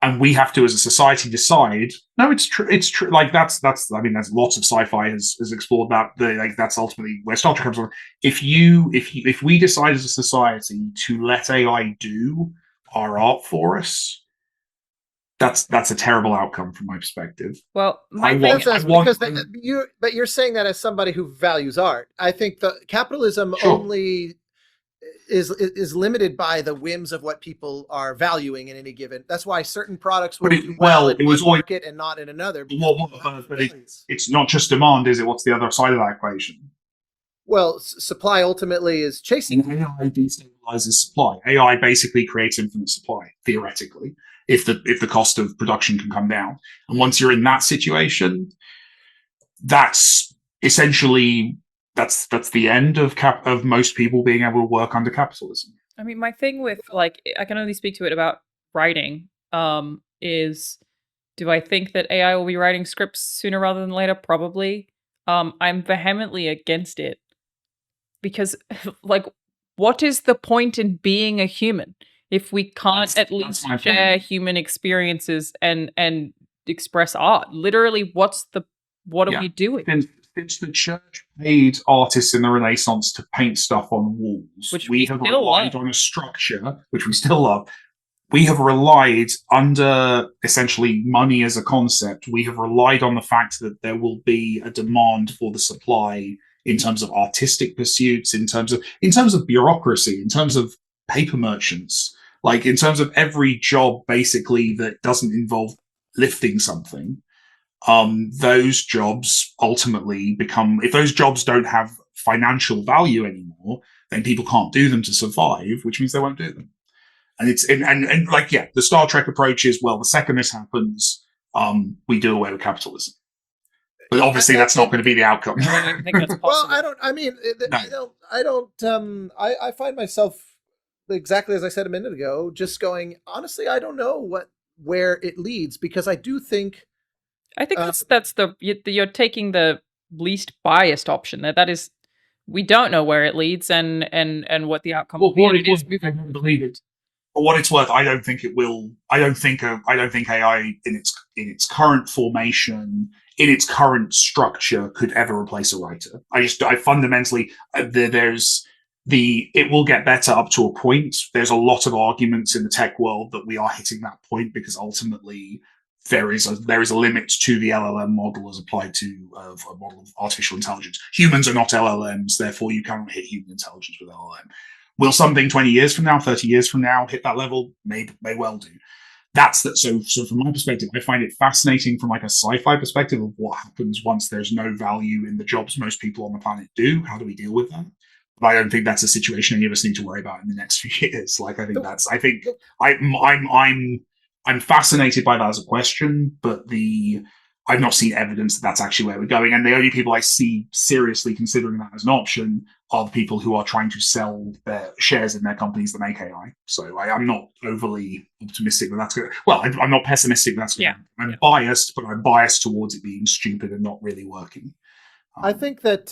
And we have to, as a society, decide. No, it's true. It's true. Like that's. I mean, there's lots of sci-fi has explored that. That's ultimately where Star Trek comes from. If we decide as a society to let AI do our art for us, that's a terrible outcome from my perspective. Well, but you're saying that as somebody who values art. I think the capitalism only is limited by the whims of what people are valuing in any given. That's why certain products will do well in one market and not in another. But it's not just demand, is it? What's the other side of that equation? Well, supply ultimately is chasing. AI destabilizes supply. AI basically creates infinite supply, theoretically, if the cost of production can come down. And once you're in that situation, that's essentially that's the end of most people being able to work under capitalism. I mean, my thing with like, I can only speak to it about writing. Is do I think that AI will be writing scripts sooner rather than later? Probably. I'm vehemently against it because, like, what is the point in being a human if we can't at least my share point. human experiences and express art? Literally, what are Yeah. we doing? Since the church paid artists in the Renaissance to paint stuff on walls, Which we we have still relied love. on a structure, which we still love. We have relied, under essentially money as a concept, we have relied on the fact that there will be a demand for the supply in terms of artistic pursuits, in terms of bureaucracy, in terms of paper merchants, like in terms of every job basically that doesn't involve lifting something. Those jobs ultimately become, if those jobs don't have financial value anymore, then people can't do them to survive, which means they won't do them. And and like, yeah, the Star Trek approach is, well, the second this happens, we do away with capitalism. But obviously, that's not going to be the outcome. I don't even think that's Well, possible. I don't. I mean, No. I don't. I find myself exactly as I said a minute ago, just going. Honestly, I don't know where it leads, because I do think. I think that's you're taking the least biased option. That is, we don't know where it leads and what the outcome will be. And it is moving. Believe it. For what it's worth, I don't think it will. I don't think AI in its current formation, in its current structure, could ever replace a writer. I fundamentally it will get better up to a point. There's a lot of arguments in the tech world that we are hitting that point, because ultimately there is a limit to the LLM model as applied to a model of artificial intelligence. Humans are not LLMs, therefore you cannot hit human intelligence with LLM. Will something 20 years from now, 30 years from now hit that level? May well do. That's that. So from my perspective, I find it fascinating from like a sci-fi perspective of what happens once there's no value in the jobs most people on the planet do. How do we deal with that? But I don't think that's a situation any of us need to worry about in the next few years. Like, I think I'm fascinated by that as a question, but I've not seen evidence that that's actually where we're going. And the only people I see seriously considering that as an option are the people who are trying to sell their shares in their companies that make AI. So I'm not overly optimistic that that's going to, well, I'm not pessimistic that's going to, I'm biased, but I'm biased towards it being stupid and not really working. I think that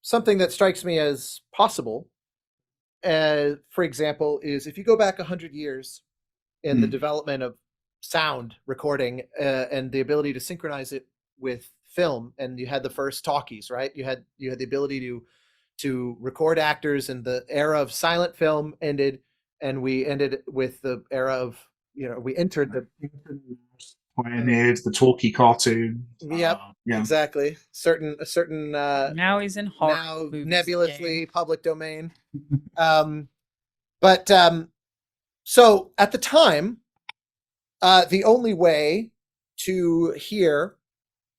something that strikes me as possible, for example, is if you go back 100 years in the development of sound recording and the ability to synchronize it with film, and you had the first talkies, right? You had the ability to record actors, and the era of silent film ended, and we ended with the era of, we entered the pioneered the talkie cartoon. Yep, exactly. A certain now he's in horror now movies, nebulously public domain. But so at the time, the only way to hear,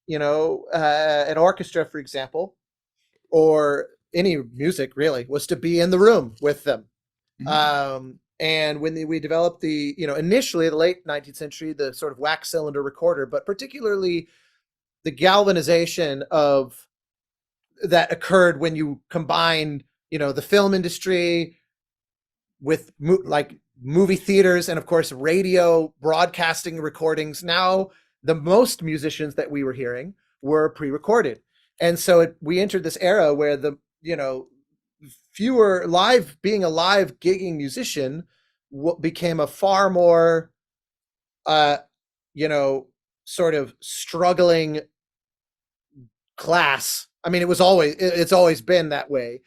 an orchestra, for example, or any music really, was to be in the room with them. And when we developed initially the late 19th century, the sort of wax cylinder recorder, but particularly the galvanization of that occurred when you combined, the film industry with like movie theaters and of course radio broadcasting recordings. Now the most musicians that we were hearing were pre-recorded, and so we entered this era where the fewer being a live gigging musician became a far more sort of struggling class. I mean, it's always been that way,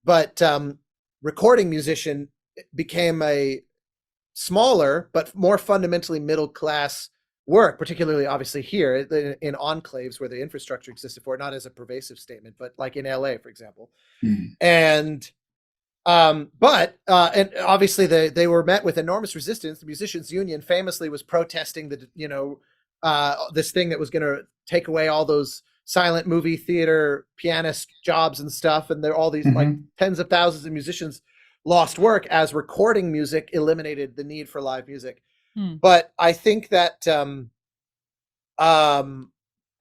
but recording musician became a smaller but more fundamentally middle class work, particularly obviously here in enclaves where the infrastructure existed for it, not as a pervasive statement, but like in LA, for example. And and obviously they were met with enormous resistance. The musicians union famously was protesting this thing that was going to take away all those silent movie theater pianist jobs and stuff, and there are all these like tens of thousands of musicians lost work as recording music eliminated the need for live music. But I think that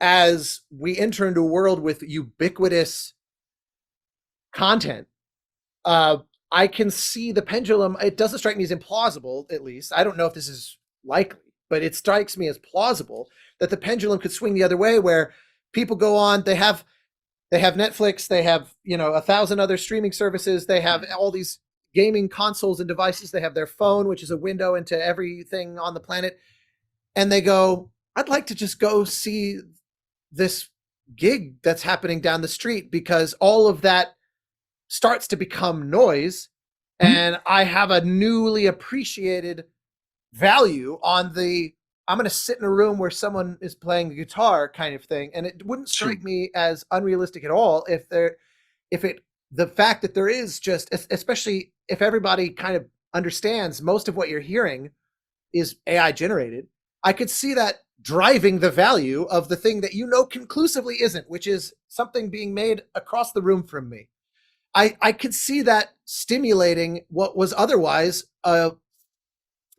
as we enter into a world with ubiquitous content, I can see the pendulum. It doesn't strike me as implausible, at least. I don't know if this is likely, but it strikes me as plausible that the pendulum could swing the other way, where people go on, they have Netflix, they have 1,000 other streaming services, they have all these gaming consoles and devices, they have their phone, which is a window into everything on the planet, and they go, I'd like to just go see this gig that's happening down the street, because all of that starts to become noise, and I have a newly appreciated value on the I'm going to sit in a room where someone is playing the guitar kind of thing. And it wouldn't strike me as unrealistic at all if the fact that there is just, especially if everybody kind of understands most of what you're hearing is AI generated, I could see that driving the value of the thing that conclusively isn't, which is something being made across the room from me. I could see that stimulating what was otherwise a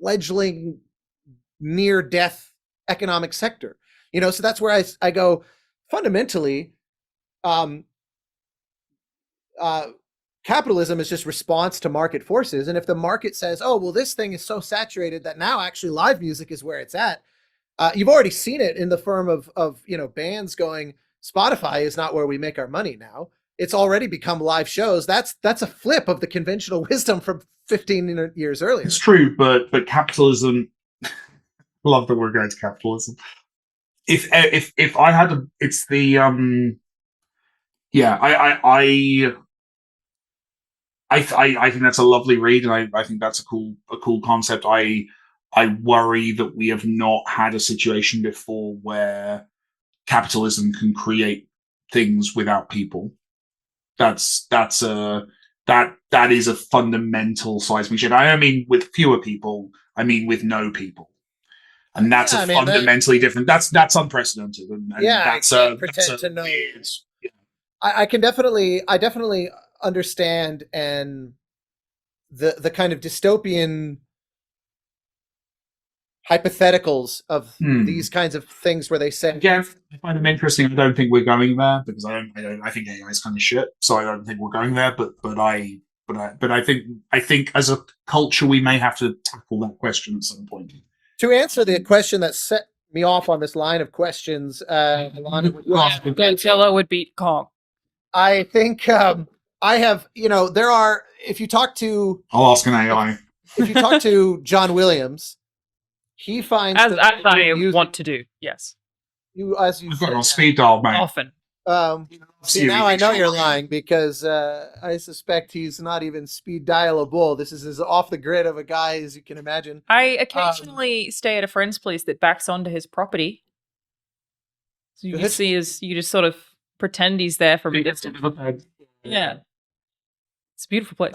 fledgling near-death economic sector. So that's where I go, fundamentally, capitalism is just response to market forces. And if the market says, oh, well, this thing is so saturated that now actually live music is where it's at, you've already seen it in the form of bands going, Spotify is not where we make our money now. It's already become live shows. That's a flip of the conventional wisdom from 15 years earlier. It's true, but capitalism. Love that we're going to capitalism. If I had a, it's the I think that's a lovely read, and I think that's a cool concept. I worry that we have not had a situation before where capitalism can create things without people. That is a fundamental seismic shift. I don't mean with fewer people, I mean with no people. And that's fundamentally different. That's unprecedented. And that's I can't pretend to know. I definitely understand, and the kind of dystopian hypotheticals of these kinds of things where they say, again, I find them interesting. I don't think we're going there, because I think AI is kind of shit. So I don't think we're going there. But I think as a culture we may have to tackle that question at some point. To answer the question that set me off on this line of questions, Godzilla would beat Kong. I think I have, there are, if you talk to... I'll ask an AI. If you talk to John Williams, he finds... As I want to do, yes. I've got it on speed dial, mate. Often. See, now I know you're lying, because I suspect he's not even speed dialable. This is as off the grid of a guy as you can imagine. I occasionally stay at a friend's place that backs onto his property. So you just sort of pretend he's there from a distance. Yeah. It's a beautiful place.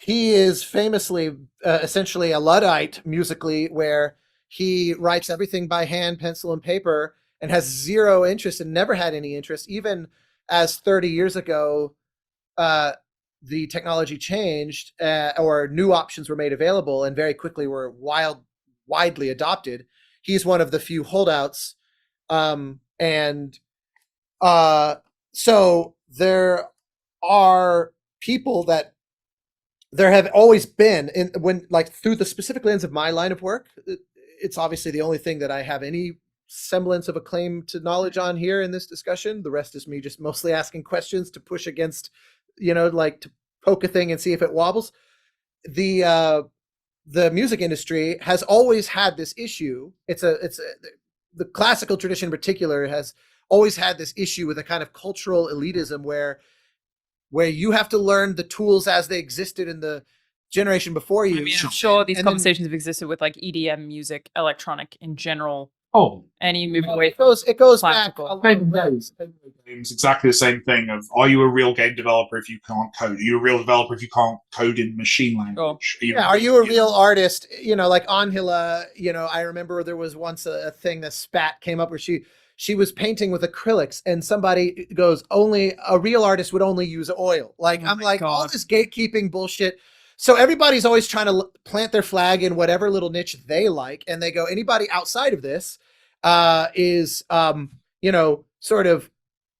He is famously essentially a Luddite musically, where he writes everything by hand, pencil and paper, and has zero interest and never had any interest, even as 30 years ago the technology changed or new options were made available and very quickly were widely adopted. He's one of the few holdouts. So there are people that there have always been through the specific lens of my line of work. It's obviously the only thing that I have any semblance of a claim to knowledge on here in this discussion. The rest is me just mostly asking questions to push against, to poke a thing and see if it wobbles. The music industry has always had this issue. The classical tradition in particular has always had this issue with a kind of cultural elitism where you have to learn the tools as they existed in the generation before you. I mean, I'm sure these conversations have existed with like EDM music, electronic in general. Oh, and you move away. It goes classical. back. It's exactly the same thing. Of, are you a real game developer if you can't code? Are you a real developer if you can't code in machine language? Oh. Are you a real artist? Like Angela. I remember there was once a thing that spat came up where she was painting with acrylics, and somebody goes, only a real artist would only use oil. Like, I'm like, God. all this gatekeeping bullshit. So everybody's always trying to plant their flag in whatever little niche they like, and they go, anybody outside of this is, sort of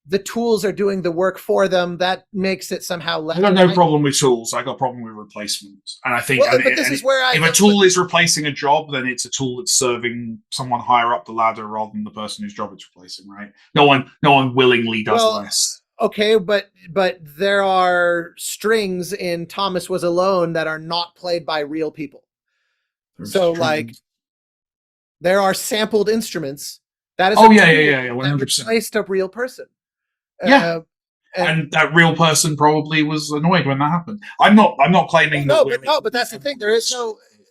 the tools are doing the work for them. That makes it somehow less. I got no problem with tools. I got a problem with replacements. And I think but this is where if a tool is replacing a job, then it's a tool that's serving someone higher up the ladder rather than the person whose job it's replacing, right? No one willingly does less. Okay, but there are strings in Thomas Was Alone that are not played by real people. So like there are sampled instruments that is 100% replaced a real person. Yeah. And that real person probably was annoyed when that happened. I'm not claiming but that's the thing.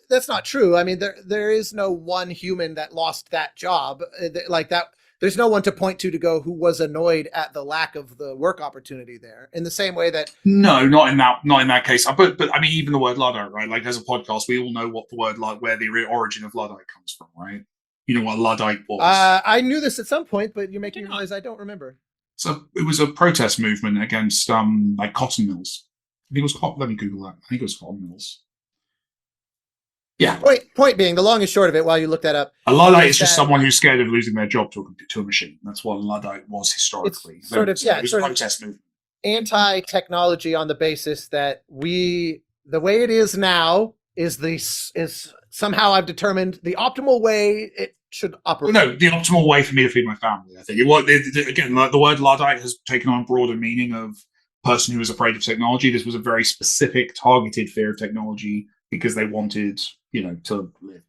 That's not true. I mean, there is no one human that lost that job like that. There's no one to point to go who was annoyed at the lack of the work opportunity there. In the same way that not in that case. But I mean, even the word Luddite, right? Like as a podcast, we all know what the word where the origin of Luddite comes from, right? You know what Luddite was. I knew this at some point, but you're making me realize I don't remember. So it was a protest movement against like cotton mills. I think it was cotton. Let me Google that. I think it was cotton mills. Yeah. Point being, the long and short of it, while you look that up, a Luddite is just someone who's scared of losing their job to a machine. That's what a Luddite was historically. It's sort of protest movement. Anti-technology on the basis that the way it is now is somehow I've determined the optimal way it should operate. Well, no, the optimal way for me to feed my family. I think again, the word Luddite has taken on a broader meaning of person who is afraid of technology. This was a very specific, targeted fear of technology because they wanted, to live.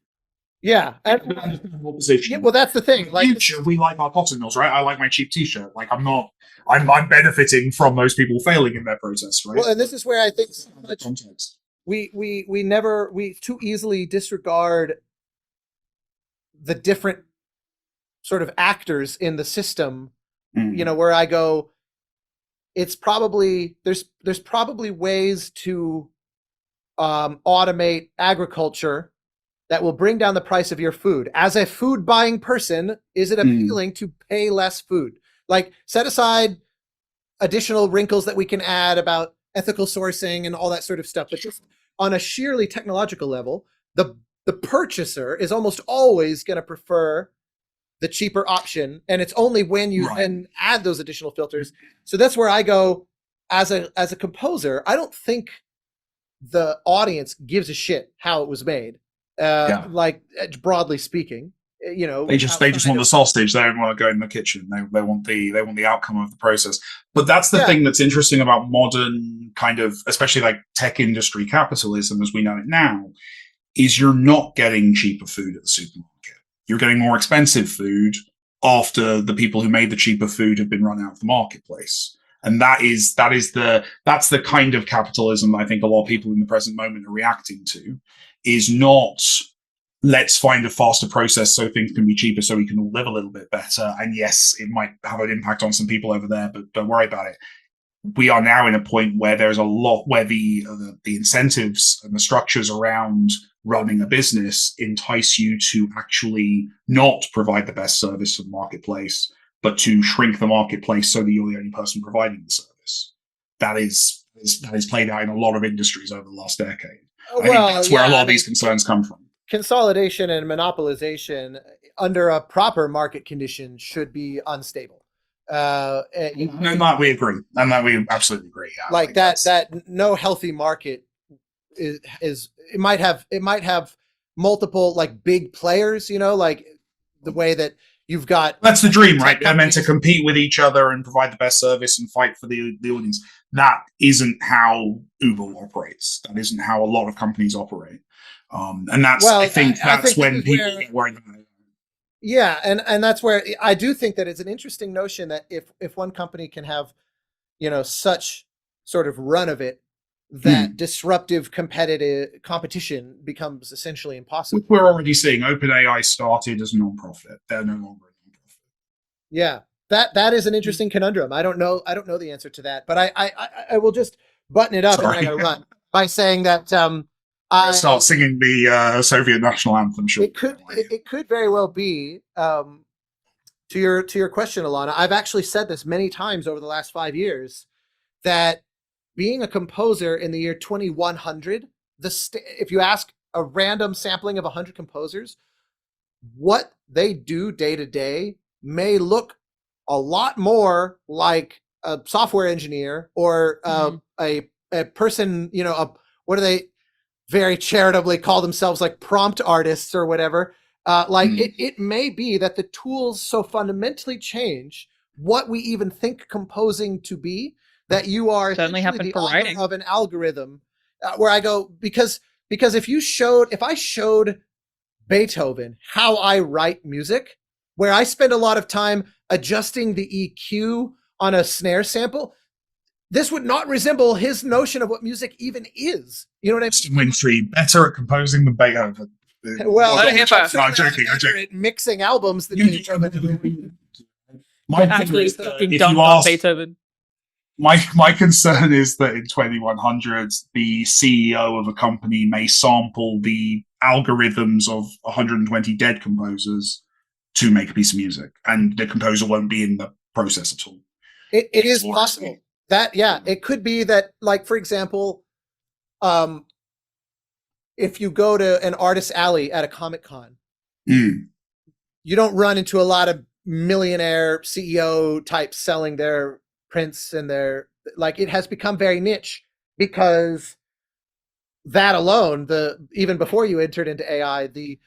Yeah. Well, that's the thing. Like, we like our cotton mills, right? I like my cheap T-shirt. Like, I'm benefiting from those people failing in their protest, right? Well, and this is where I think context. We too easily disregard the different sort of actors in the system. Where I go, it's probably there's probably ways to automate agriculture that will bring down the price of your food. As a food buying person, is it appealing to pay less food? Like, set aside additional wrinkles that we can add about ethical sourcing and all that sort of stuff, but just on a sheerly technological level, the purchaser is almost always going to prefer the cheaper option, and it's only when you then add those additional filters. So that's where I go, as a composer, I don't think the audience gives a shit how it was made. Like, broadly speaking, they just want the sausage. They don't want to go in the kitchen. They want the outcome of the process. But that's the thing that's interesting about modern kind of, especially like tech industry capitalism as we know it now, is you're not getting cheaper food at the supermarket. You're getting more expensive food after the people who made the cheaper food have been run out of the marketplace. And that's the kind of capitalism I think a lot of people in the present moment are reacting to, is not let's find a faster process so things can be cheaper so we can all live a little bit better. And yes, it might have an impact on some people over there, but don't worry about it. We are now in a point where there's a lot where the incentives and the structures around running a business entice you to actually not provide the best service to the marketplace, but to shrink the marketplace so that you're the only person providing the service. That is played out in a lot of industries over the last decade. I think that's where a lot of these concerns come from. Consolidation and monopolization under a proper market condition should be unstable. And that we agree, and that we absolutely agree. Yeah, like that no healthy market is it might have multiple like big players, like the way that you've got. That's the dream, right? They're meant to compete with each other and provide the best service and fight for the audience. That isn't how Uber operates. That isn't how a lot of companies operate. And that's, I think when people get worried about it. Yeah, and that's where I do think that it's an interesting notion that if one company can have, such sort of run of it, that disruptive competition becomes essentially impossible. We're already seeing OpenAI started as a non-profit. They're no longer a non-profit. Yeah, that is an interesting conundrum. I don't know the answer to that, but I will just button it up and I'm gonna run by saying that I start singing the Soviet national anthem. Sure, it could very well be. To your question, Alanah, I've actually said this many times over the last 5 years that being a composer in the year 2100 if you ask a random sampling of 100 composers, what they do day to day may look a lot more like a software engineer or a person, what do they very charitably call themselves, like prompt artists or whatever. It may be that the tools so fundamentally change what we even think composing to be, that you are certainly happened the for author writing of an algorithm where I go, because if I showed Beethoven how I write music, where I spend a lot of time adjusting the EQ on a snare sample, this would not resemble his notion of what music even is. You know what I mean? Winfrey, better at composing than Beethoven. Well, I'm joking. At mixing albums than Beethoven. If you ask Beethoven. My concern is that in 2100, the CEO of a company may sample the algorithms of 120 dead composers to make a piece of music, and the composer won't be in the process at all. It is possible that, it could be that, like, for example, if you go to an artist alley at a Comic-Con, you don't run into a lot of millionaire CEO types selling their prints and their, like, it has become very niche, because that alone, even before you entered into AI, the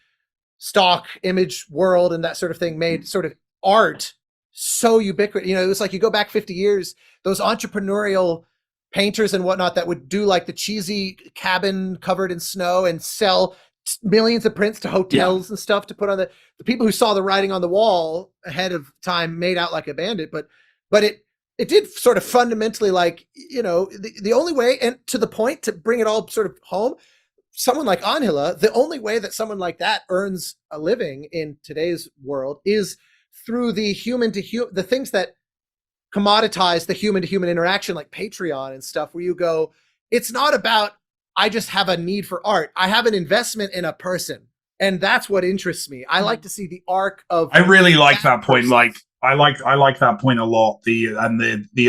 stock image world and that sort of thing made sort of art so ubiquitous. It was like, you go back 50 years, those entrepreneurial painters and whatnot that would do like the cheesy cabin covered in snow and sell millions of prints to hotels and stuff to put on the people who saw the writing on the wall ahead of time made out like a bandit. But it did sort of fundamentally, like, the only way, and to the point, to bring it all sort of home, someone like Angela, the only way that someone like that earns a living in today's world is through the human to human, the things that commoditize the human to human interaction, like Patreon and stuff, where you go, it's not about, I just have a need for art. I have an investment in a person. And that's what interests me. I like to see the arc of. I really like that point. Like, I like that point a lot. The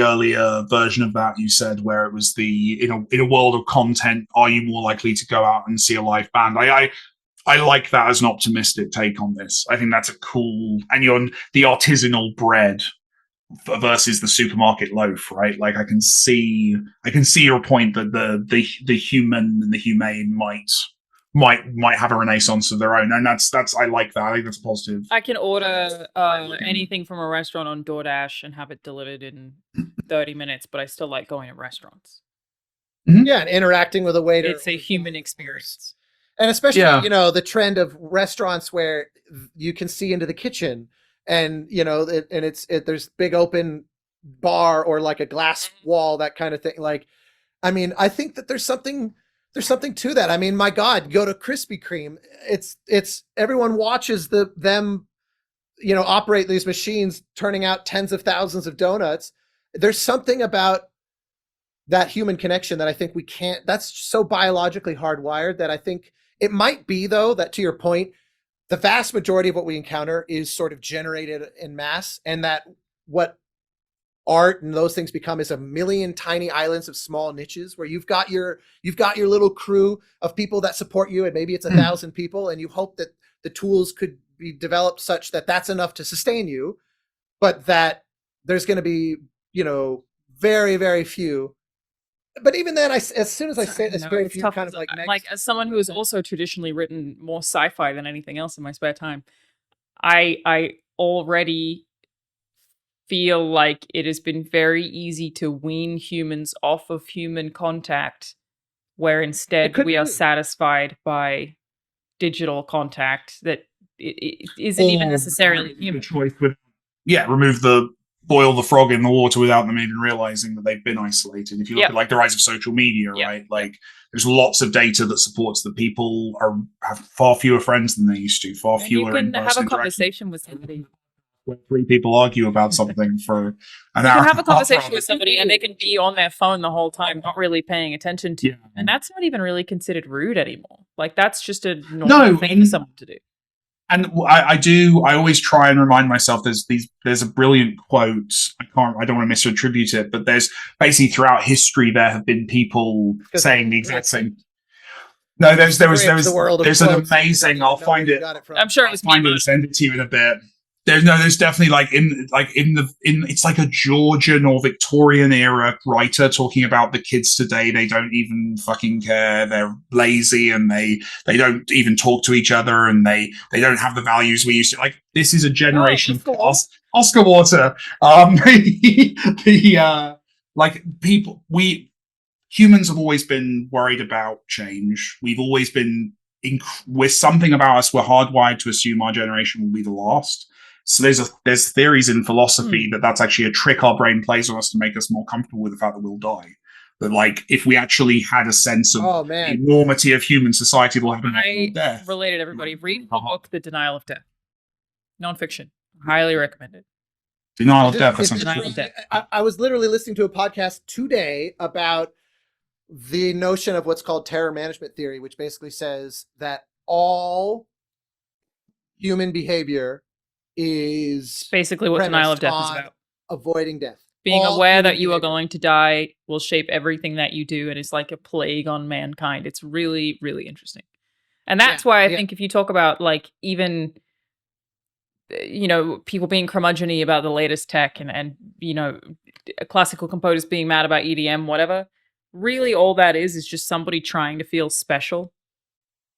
earlier version of that you said, where it was in a world of content, are you more likely to go out and see a live band? I like that as an optimistic take on this. I think that's a cool, and you're on the artisanal bread versus the supermarket loaf, right? Like, I can see your point that the human and the humane might have a renaissance of their own, and that's I like that. I think that's positive. I can order anything from a restaurant on DoorDash and have it delivered in 30 minutes, but I still like going to restaurants. Yeah, and interacting with a waiter. It's a human experience. And especially, the trend of restaurants where you can see into the kitchen, and there's big open bar or like a glass wall, that kind of thing. Like, I mean, I think that there's something to that. I mean, my God, go to Krispy Kreme. It's everyone watches them, operate these machines, turning out tens of thousands of donuts. There's something about that human connection that I think we can't, that's so biologically hardwired, that I think it might be, though, that, to your point, the vast majority of what we encounter is sort of generated in mass, and that what art and those things become is a million tiny islands of small niches where you've got your little crew of people that support you, and maybe it's 1,000 people, and you hope that the tools could be developed such that that's enough to sustain you, but that there's going to be, very, very few. But even then, as soon as I say this, very few kind of like as someone who has also traditionally written more sci-fi than anything else in my spare time, I already feel like it has been very easy to wean humans off of human contact, where instead we are satisfied by digital contact that it isn't even necessarily human. Boil the frog in the water without them even realizing that they've been isolated. If you look at like the rise of social media, right? Like, there's lots of data that supports that people have far fewer friends than they used to, far fewer. You can have a conversation with somebody. When 3 people argue about something for an hour. You can have a conversation with somebody and they can be on their phone the whole time, not really paying attention to you. And that's not even really considered rude anymore. Like, that's just a normal thing for someone to do. And I always try and remind myself, there's a brilliant quote. I don't want to misattribute it, but there's basically throughout history, there have been people saying the exact same. No, there's the world of there's an quotes. amazing. I'll Know find where you it. got it from. I'm sure it I'll was find me. it and send it to you in a bit. There's definitely like in it's like a Georgian or Victorian era writer talking about the kids today. They don't even fucking care. They're lazy and they don't even talk to each other and they don't have the values we used to. Like this is a generation of Oscar Water. Like humans have always been worried about change. We've always been with something about us. We're hardwired to assume our generation will be the last. So there's theories in philosophy that that's actually a trick our brain plays on us to make us more comfortable with the fact that we'll die. That like if we actually had a sense of the enormity of human society, we'll have a death. Related everybody. Read the book The Denial of Death. Nonfiction. Highly recommended. Denial of Death. Denial of Death. I was literally listening to a podcast today about the notion of what's called terror management theory, which basically says that all human behavior is basically what denial of death is about. Avoiding death. Being aware that you are going to die will shape everything that you do and is like a plague on mankind. It's really, really interesting. And that's why I think if you talk about like even, you know, people being curmudgeon-y about the latest tech and you know, classical composers being mad about EDM, whatever, really all that is just somebody trying to feel special.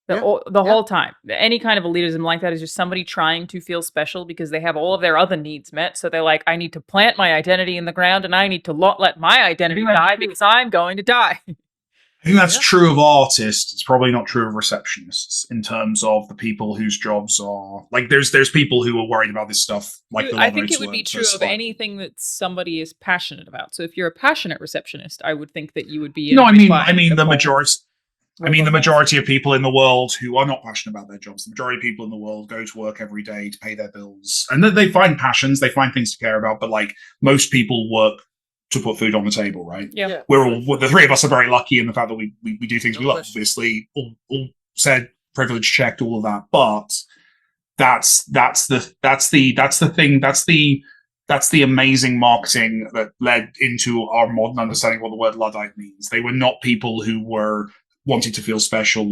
The whole time. Any kind of elitism like that is just somebody trying to feel special because they have all of their other needs met. So they're like, I need to plant my identity in the ground and I need to not let my identity die because I'm going to die. I think that's true of artists. It's probably not true of receptionists in terms of the people whose jobs are like there's people who are worried about this stuff. Like I think it would be true of anything that somebody is passionate about. So if you're a passionate receptionist, I would think that you would be. No, I mean the majority. I mean, the majority of people in the world who are not passionate about their jobs, the majority of people in the world go to work every day to pay their bills. And they find passions, they find things to care about, but like most people work to put food on the table, right? Yeah. The three of us are very lucky in the fact that we do things we love, obviously, all said, privilege checked, all of that. But that's the amazing marketing that led into our modern understanding of what the word Luddite means. They were not people who were wanted to feel special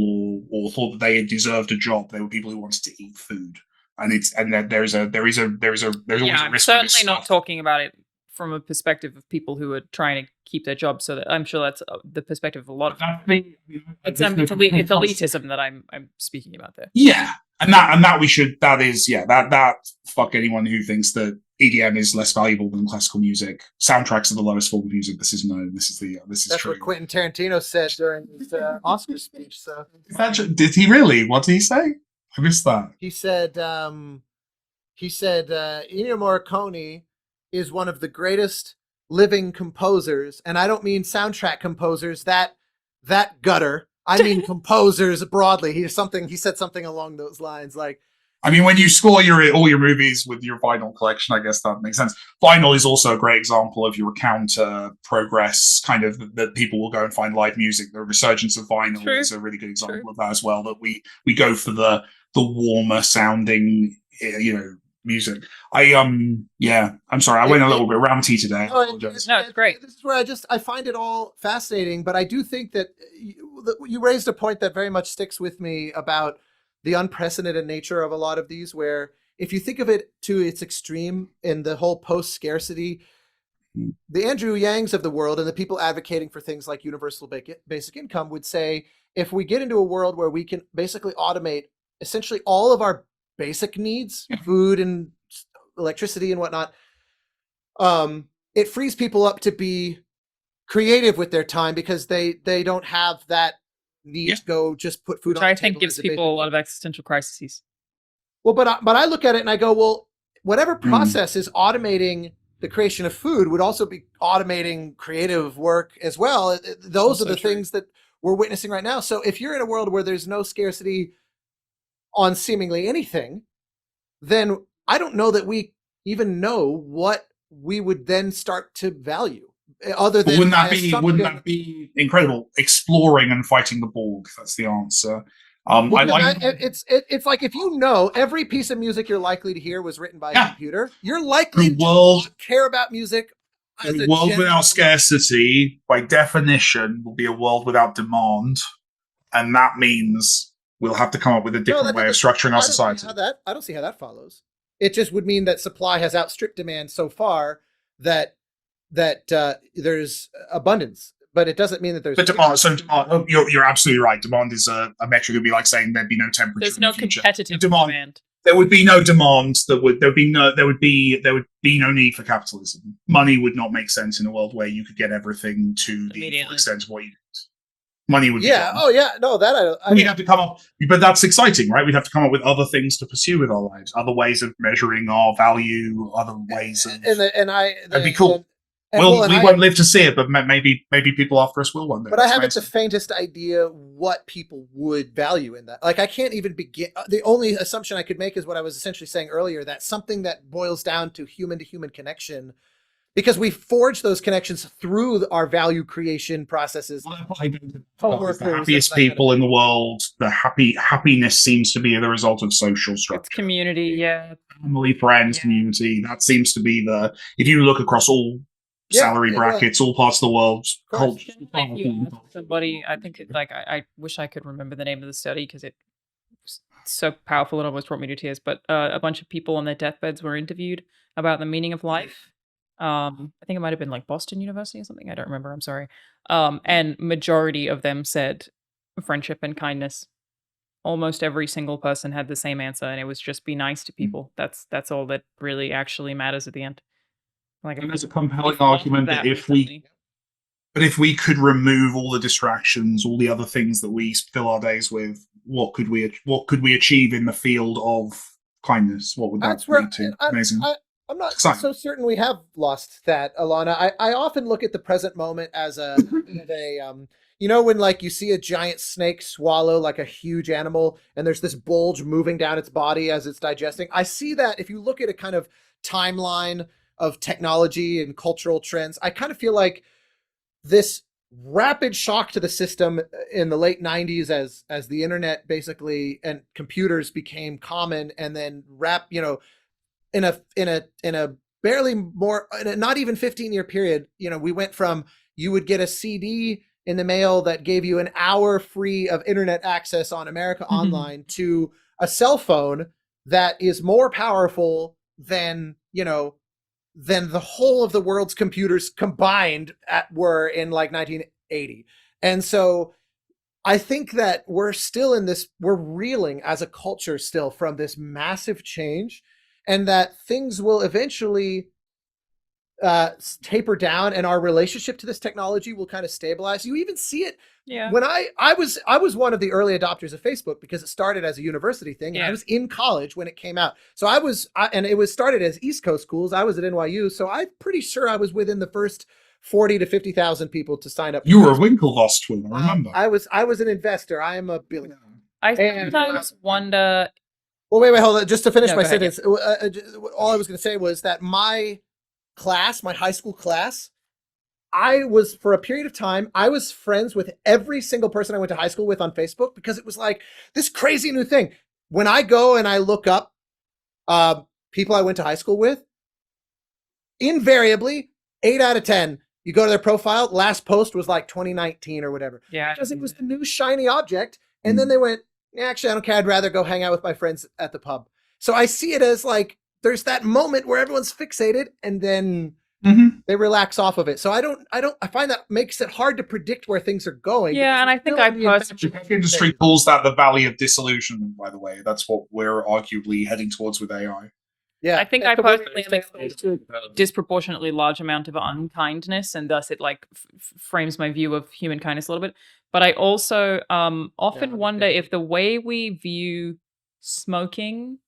or thought that they had deserved a job. They were people who wanted to eat food, there is always a risk. I'm certainly not talking about it from a perspective of people who are trying to keep their jobs. So that I'm sure that's the perspective of a lot of it's elitism that I'm speaking about there. Yeah, and that we should that fuck anyone who thinks that EDM is less valuable than classical music. Soundtracks are the lowest form of music. This is known. This is That's true. what Quentin Tarantino said during his Oscar speech. So did he really? What did he say? I missed that. He said Ennio Morricone is one of the greatest living composers, and I don't mean soundtrack composers. That gutter. I mean composers broadly. He said something along those lines, like. I mean, when you score all your movies with your vinyl collection, I guess that makes sense. Vinyl is also a great example of your counter progress, kind of that people will go and find live music. The resurgence of vinyl is a really good example of that as well. That we go for the warmer sounding, music. I'm sorry, I went a little bit ranty today. I apologize. No, it's great. This is where I find it all fascinating, but I do think that you raised a point that very much sticks with me about the unprecedented nature of a lot of these, where if you think of it to its extreme in the whole post-scarcity, the Andrew Yangs of the world and the people advocating for things like universal basic income would say, if we get into a world where we can basically automate essentially all of our basic needs, food and electricity and whatnot, it frees people up to be creative with their time because they don't have that need to go just put food on the table. Which I think gives people a lot of existential crises. Well, but I look at it and I go, well, whatever process is automating the creation of food would also be automating creative work as well. Those are the things that we're witnessing right now. So if you're in a world where there's no scarcity on seemingly anything, then I don't know that we even know what we would then start to value. Other than wouldn't that be incredible? Exploring and fighting the Borg. That's the answer. It's like if you know every piece of music you're likely to hear was written by a computer, you're likely to not care about music. A world without scarcity, by definition, will be a world without demand, and that means we'll have to come up with a No, different that way of doesn't. structuring our I don't see society. how that. I don't see how that follows. It just would mean that supply has outstripped demand so far that there's abundance, but it doesn't mean that there's But demand, so demand, you're absolutely right. Demand is a metric. It would be like saying there'd be no temperature There's in the no future. competitive Demand, demand. there would be no demand. There would be no need for capitalism. Money would not make sense in a world where you could get everything to the full Immediately. extent of what you need. Money would be yeah. gone. Oh yeah. No, that I We'd don't. have to come up, but that's exciting, right? We'd have to come up with other things to pursue with our lives, other ways of measuring our value, other ways of. That'd be cool. We won't live to see it, but maybe people after us will one day. But I That's haven't the amazing. faintest idea what people would value in that. Like, I can't even begin. The only assumption I could make is what I was essentially saying earlier, that something that boils down to human connection, because we forge those connections through our value creation processes. The happiest people in the world, the happiness seems to be the result of social structure. It's community, yeah. Family, friends, culture. That seems to be if you look across all salary brackets, all parts of the world, culture. Somebody, I think, I wish I could remember the name of the study because it was so powerful it almost brought me to tears. But a bunch of people on their deathbeds were interviewed about the meaning of life. I think it might have been like Boston University or something. I don't remember. I'm sorry. And majority of them said friendship and kindness. Almost every single person had the same answer, and it was just be nice to people. That's all that really actually matters at the end. Like, and there's a compelling argument that if we could remove all the distractions, all the other things that we fill our days with, what could we achieve in the field of kindness? What would that lead to? Amazing. I'm not so certain we have lost that, Alanah. I often look at the present moment as when like you see a giant snake swallow like a huge animal and there's this bulge moving down its body as it's digesting. I see that if you look at a kind of timeline of technology and cultural trends, I kind of feel like this rapid shock to the system in the late 90s as the internet basically and computers became common, and then in a barely more, in a not even 15-year period, we went from, you would get a CD in the mail that gave you an hour free of internet access on America Online to a cell phone that is more powerful than the whole of the world's computers combined were in like 1980. And so I think that we're reeling as a culture still from this massive change, and that things will eventually taper down and our relationship to this technology will kind of stabilize. You even see it when I was one of the early adopters of Facebook because it started as a university thing. And I was in college when it came out. So and it was started as East Coast schools. I was at NYU. So I'm pretty sure I was within the first 40 to 50,000 people to sign up. You were a Winklevoss twin, I remember. I was an investor. I am a billionaire. I sometimes wonder. Well, wait, hold on. Just to finish my sentence, all I was going to say was that my high school class, for a period of time, I was friends with every single person I went to high school with on Facebook because it was like this crazy new thing. When I go and I look up people I went to high school with, invariably, 8 out of 10, you go to their profile, last post was like 2019 or whatever. Yeah. Because it was the new shiny object. And then they went, actually, I don't care. I'd rather go hang out with my friends at the pub. So I see it as like, there's that moment where everyone's fixated and then they relax off of it. So I find that makes it hard to predict where things are going. Yeah, and I think the industry calls that the valley of disillusionment, by the way. That's what we're arguably heading towards with AI. Yeah. I think I personally am exposed to a disproportionately large amount of unkindness, and thus it like frames my view of human kindness a little bit. But I also often wonder if the way we view smoking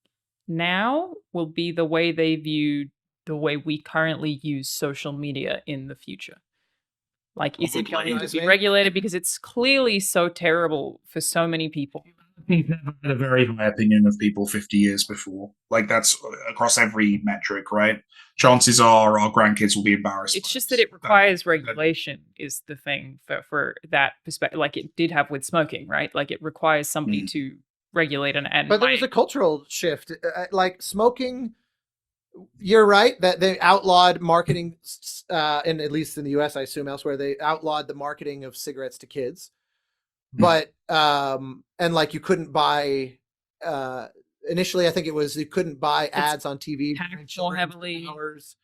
now will be the way they view the way we currently use social media in the future. Like, is it going to be regulated? Because it's clearly so terrible for so many people. We've never had a very high opinion of people 50 years before. Like, that's across every metric, right? Chances are our grandkids will be embarrassed. It's just that it requires regulation is the thing for that perspective. Like it did have with smoking, right? Like it requires somebody to regulate and but there was a cultural shift. Like smoking, you're right that they outlawed marketing, and at least in the US, I assume elsewhere, they outlawed the marketing of cigarettes to kids. but and like you couldn't buy initially I think it was you couldn't buy ads on TV packed more heavily. hours.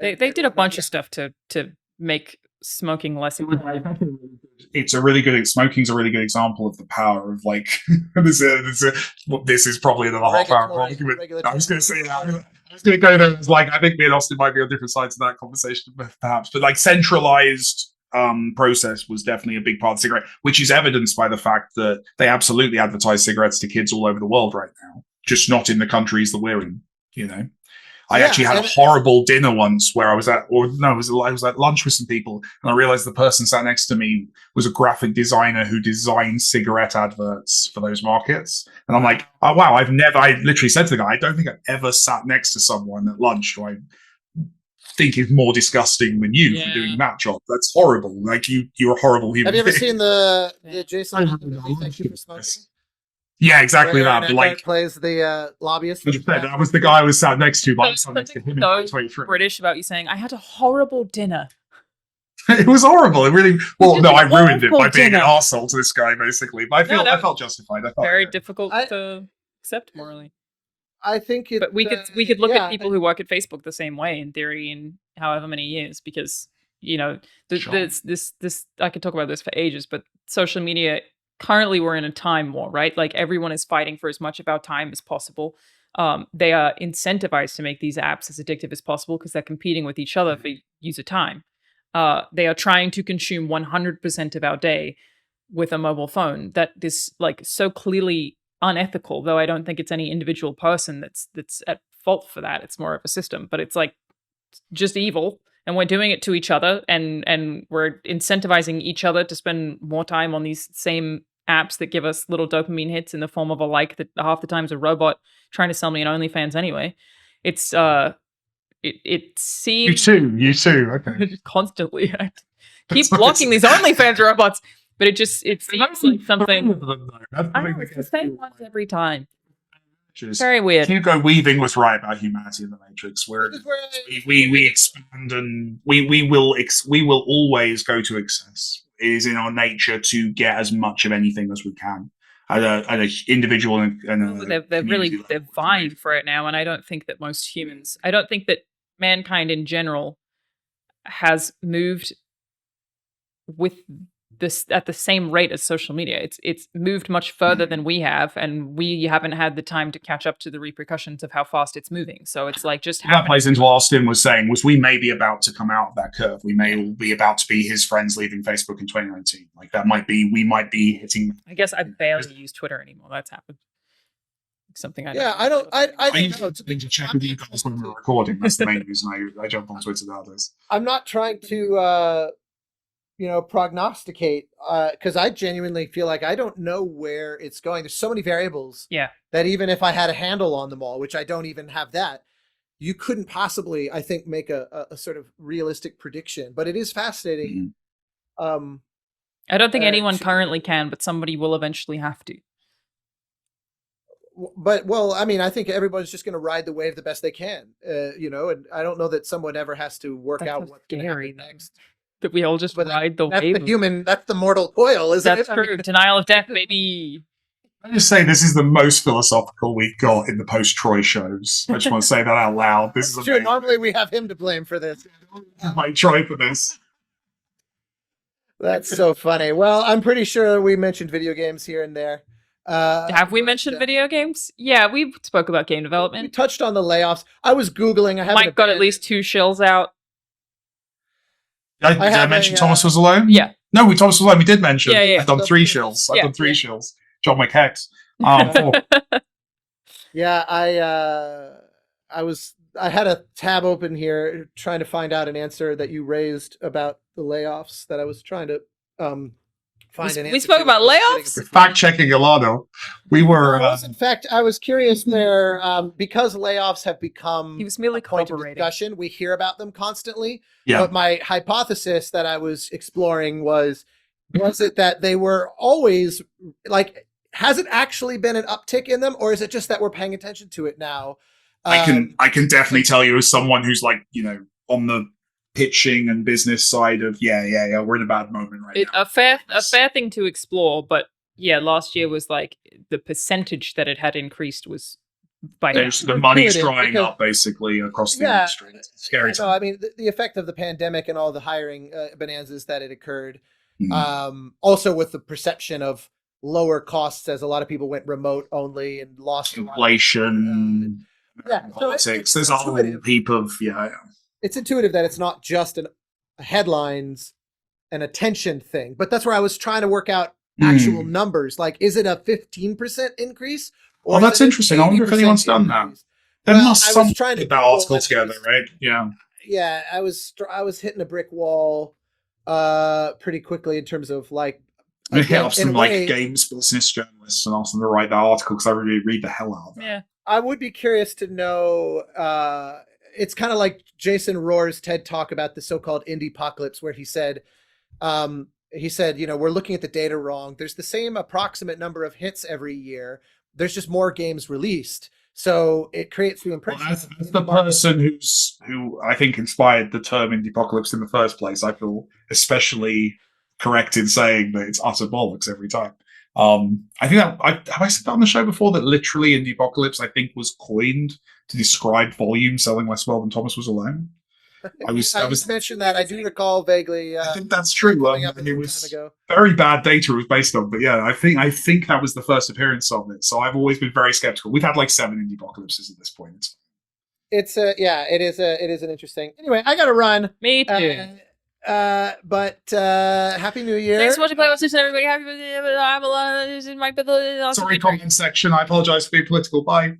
They did a bunch of stuff to make smoking less. It's a really good. Smoking's a really good example of the power of like this is probably another half hour argument. I was going to say that. I was going to go there. It's like I think me and Austin might be on different sides of that conversation, perhaps. But like centralized process was definitely a big part of the cigarette, which is evidenced by the fact that they absolutely advertise cigarettes to kids all over the world right now, just not in the countries that we're in. You know. I actually had a horrible dinner once where I was at lunch with some people, and I realized the person sat next to me was a graphic designer who designed cigarette adverts for those markets. And I'm like, oh wow, I literally said to the guy, I don't think I've ever sat next to someone at lunch who I think is more disgusting than you for doing that job. That's horrible. Like you're a horrible human being. Have you ever seen the Jason movie, Thank You for Smoking? Yeah, exactly that. But like plays the lobbyist. That was the guy I was sat next to, but I was sat next to him. British about you saying I had a horrible dinner. It was horrible. It really. Well, no, I ruined it by being an arsehole to this guy, basically. But I felt justified. I felt very difficult to accept morally. I think it. But we could look at people who work at Facebook the same way in theory in however many years, because this I could talk about this for ages, but social media. Currently, we're in a time war, right? Like everyone is fighting for as much of our time as possible. They are incentivized to make these apps as addictive as possible because they're competing with each other for user time. They are trying to consume 100% of our day with a mobile phone. That is like so clearly unethical, though I don't think it's any individual person that's at fault for that. It's more of a system, but it's like just evil. And we're doing it to each other, and we're incentivizing each other to spend more time on these same apps that give us little dopamine hits in the form of a like that half the time's a robot trying to sell me an OnlyFans anyway. It's it seems you too. Okay. Constantly, I keep blocking these OnlyFans robots, but it seems like something. I know, it's the same ones every time. Very weird. Hugo Weaving was right about humanity in the Matrix, where we expand and we will always go to excess. It is in our nature to get as much of anything as we can at an individual and they're vying for it now, and I don't think that mankind in general has moved with this at the same rate as social media. It's moved much further than we have, and we haven't had the time to catch up to the repercussions of how fast it's moving. So it's like just that plays into what Austin was saying, was we may be about to come out of that curve. We may all be about to be his friends leaving Facebook in 2019. Like that we might be hitting. I guess I barely use Twitter anymore. That's happened. Something I use something to check with you guys when we're recording. That's the main reason I jump on Twitter nowadays. I'm not trying to prognosticate, because I genuinely feel like I don't know where it's going. There's so many variables that even if I had a handle on them all, which I don't even have that, you couldn't possibly, I think, make a sort of realistic prediction. But it is fascinating. I don't think anyone currently can, but somebody will eventually have to. But, I mean, I think everybody's just going to ride the wave the best they can, and I don't know that someone ever has to work out what's going to happen next. That we all just ride the wave. That's the mortal coil, isn't it? That's true. Denial of death, baby. I just say this is the most philosophical we've got in the post-Troy shows. I just want to say that out loud. This is true. Normally we have him to blame for this. I try for this. That's so funny. Well, I'm pretty sure we mentioned video games here and there. Have we mentioned video games? Yeah, we spoke about game development. We touched on the layoffs. I was Googling. Mike got at least 2 shills out. Did I mention Thomas was alone? Yeah. No, Thomas was alone. We did mention. Yeah. I've done 3 shills. I've done 3 shills. John McHex. 4. Yeah, I had a tab open here trying to find out an answer that you raised about the layoffs that I was trying to find an answer. We spoke about layoffs? Fact checking Alanah. We were. In fact, I was curious there because layoffs have become he was merely a point of discussion. We hear about them constantly. Yeah. But my hypothesis that I was exploring was it that they were always like, has it actually been an uptick in them, or is it just that we're paying attention to it now? I can definitely tell you as someone who's like, on the pitching and business side of we're in a bad moment right now. A fair thing to explore, but yeah, last year was like the percentage that it had increased was by the money's drying up basically across the industry. It's scary. No, I mean the effect of the pandemic and all the hiring bonanzas that it occurred. Also with the perception of lower costs as a lot of people went remote only and lost inflation, politics. There's a whole heap of It's intuitive that it's not just a headlines and attention thing, but that's where I was trying to work out actual numbers. Like, is it a 15% increase? Or that's interesting. I wonder if anyone's done that. There must some trying to put that article together, right? Yeah. Yeah, I was hitting a brick wall pretty quickly in terms of like. I hit up some games business journalists and asked them to write that article because I really read the hell out of it. Yeah. I would be curious to know. It's kind of like Jason Rohr's TED talk about the so-called indie-pocalypse, where he said, we're looking at the data wrong. There's the same approximate number of hits every year. There's just more games released. So it creates the impression. Well, as the person who I think inspired the term indie-pocalypse in the first place, I feel especially correct in saying that it's utter bollocks every time. I think that have I said that on the show before that literally indie-pocalypse I think was coined to describe volume selling less well than Thomas Was Alone. I mentioned that. I do recall vaguely. I think that's true. It was very bad data it was based on, but yeah, I think that was the first appearance of it. So I've always been very skeptical. We've had like 7 indie-pocalypses at this point. It is an interesting. Anyway, I got to run. Me too. But Happy New Year. Thanks for watching, everybody. Happy New Year. I'm Alanah. Sorry, comment section. I apologize for being political. Bye.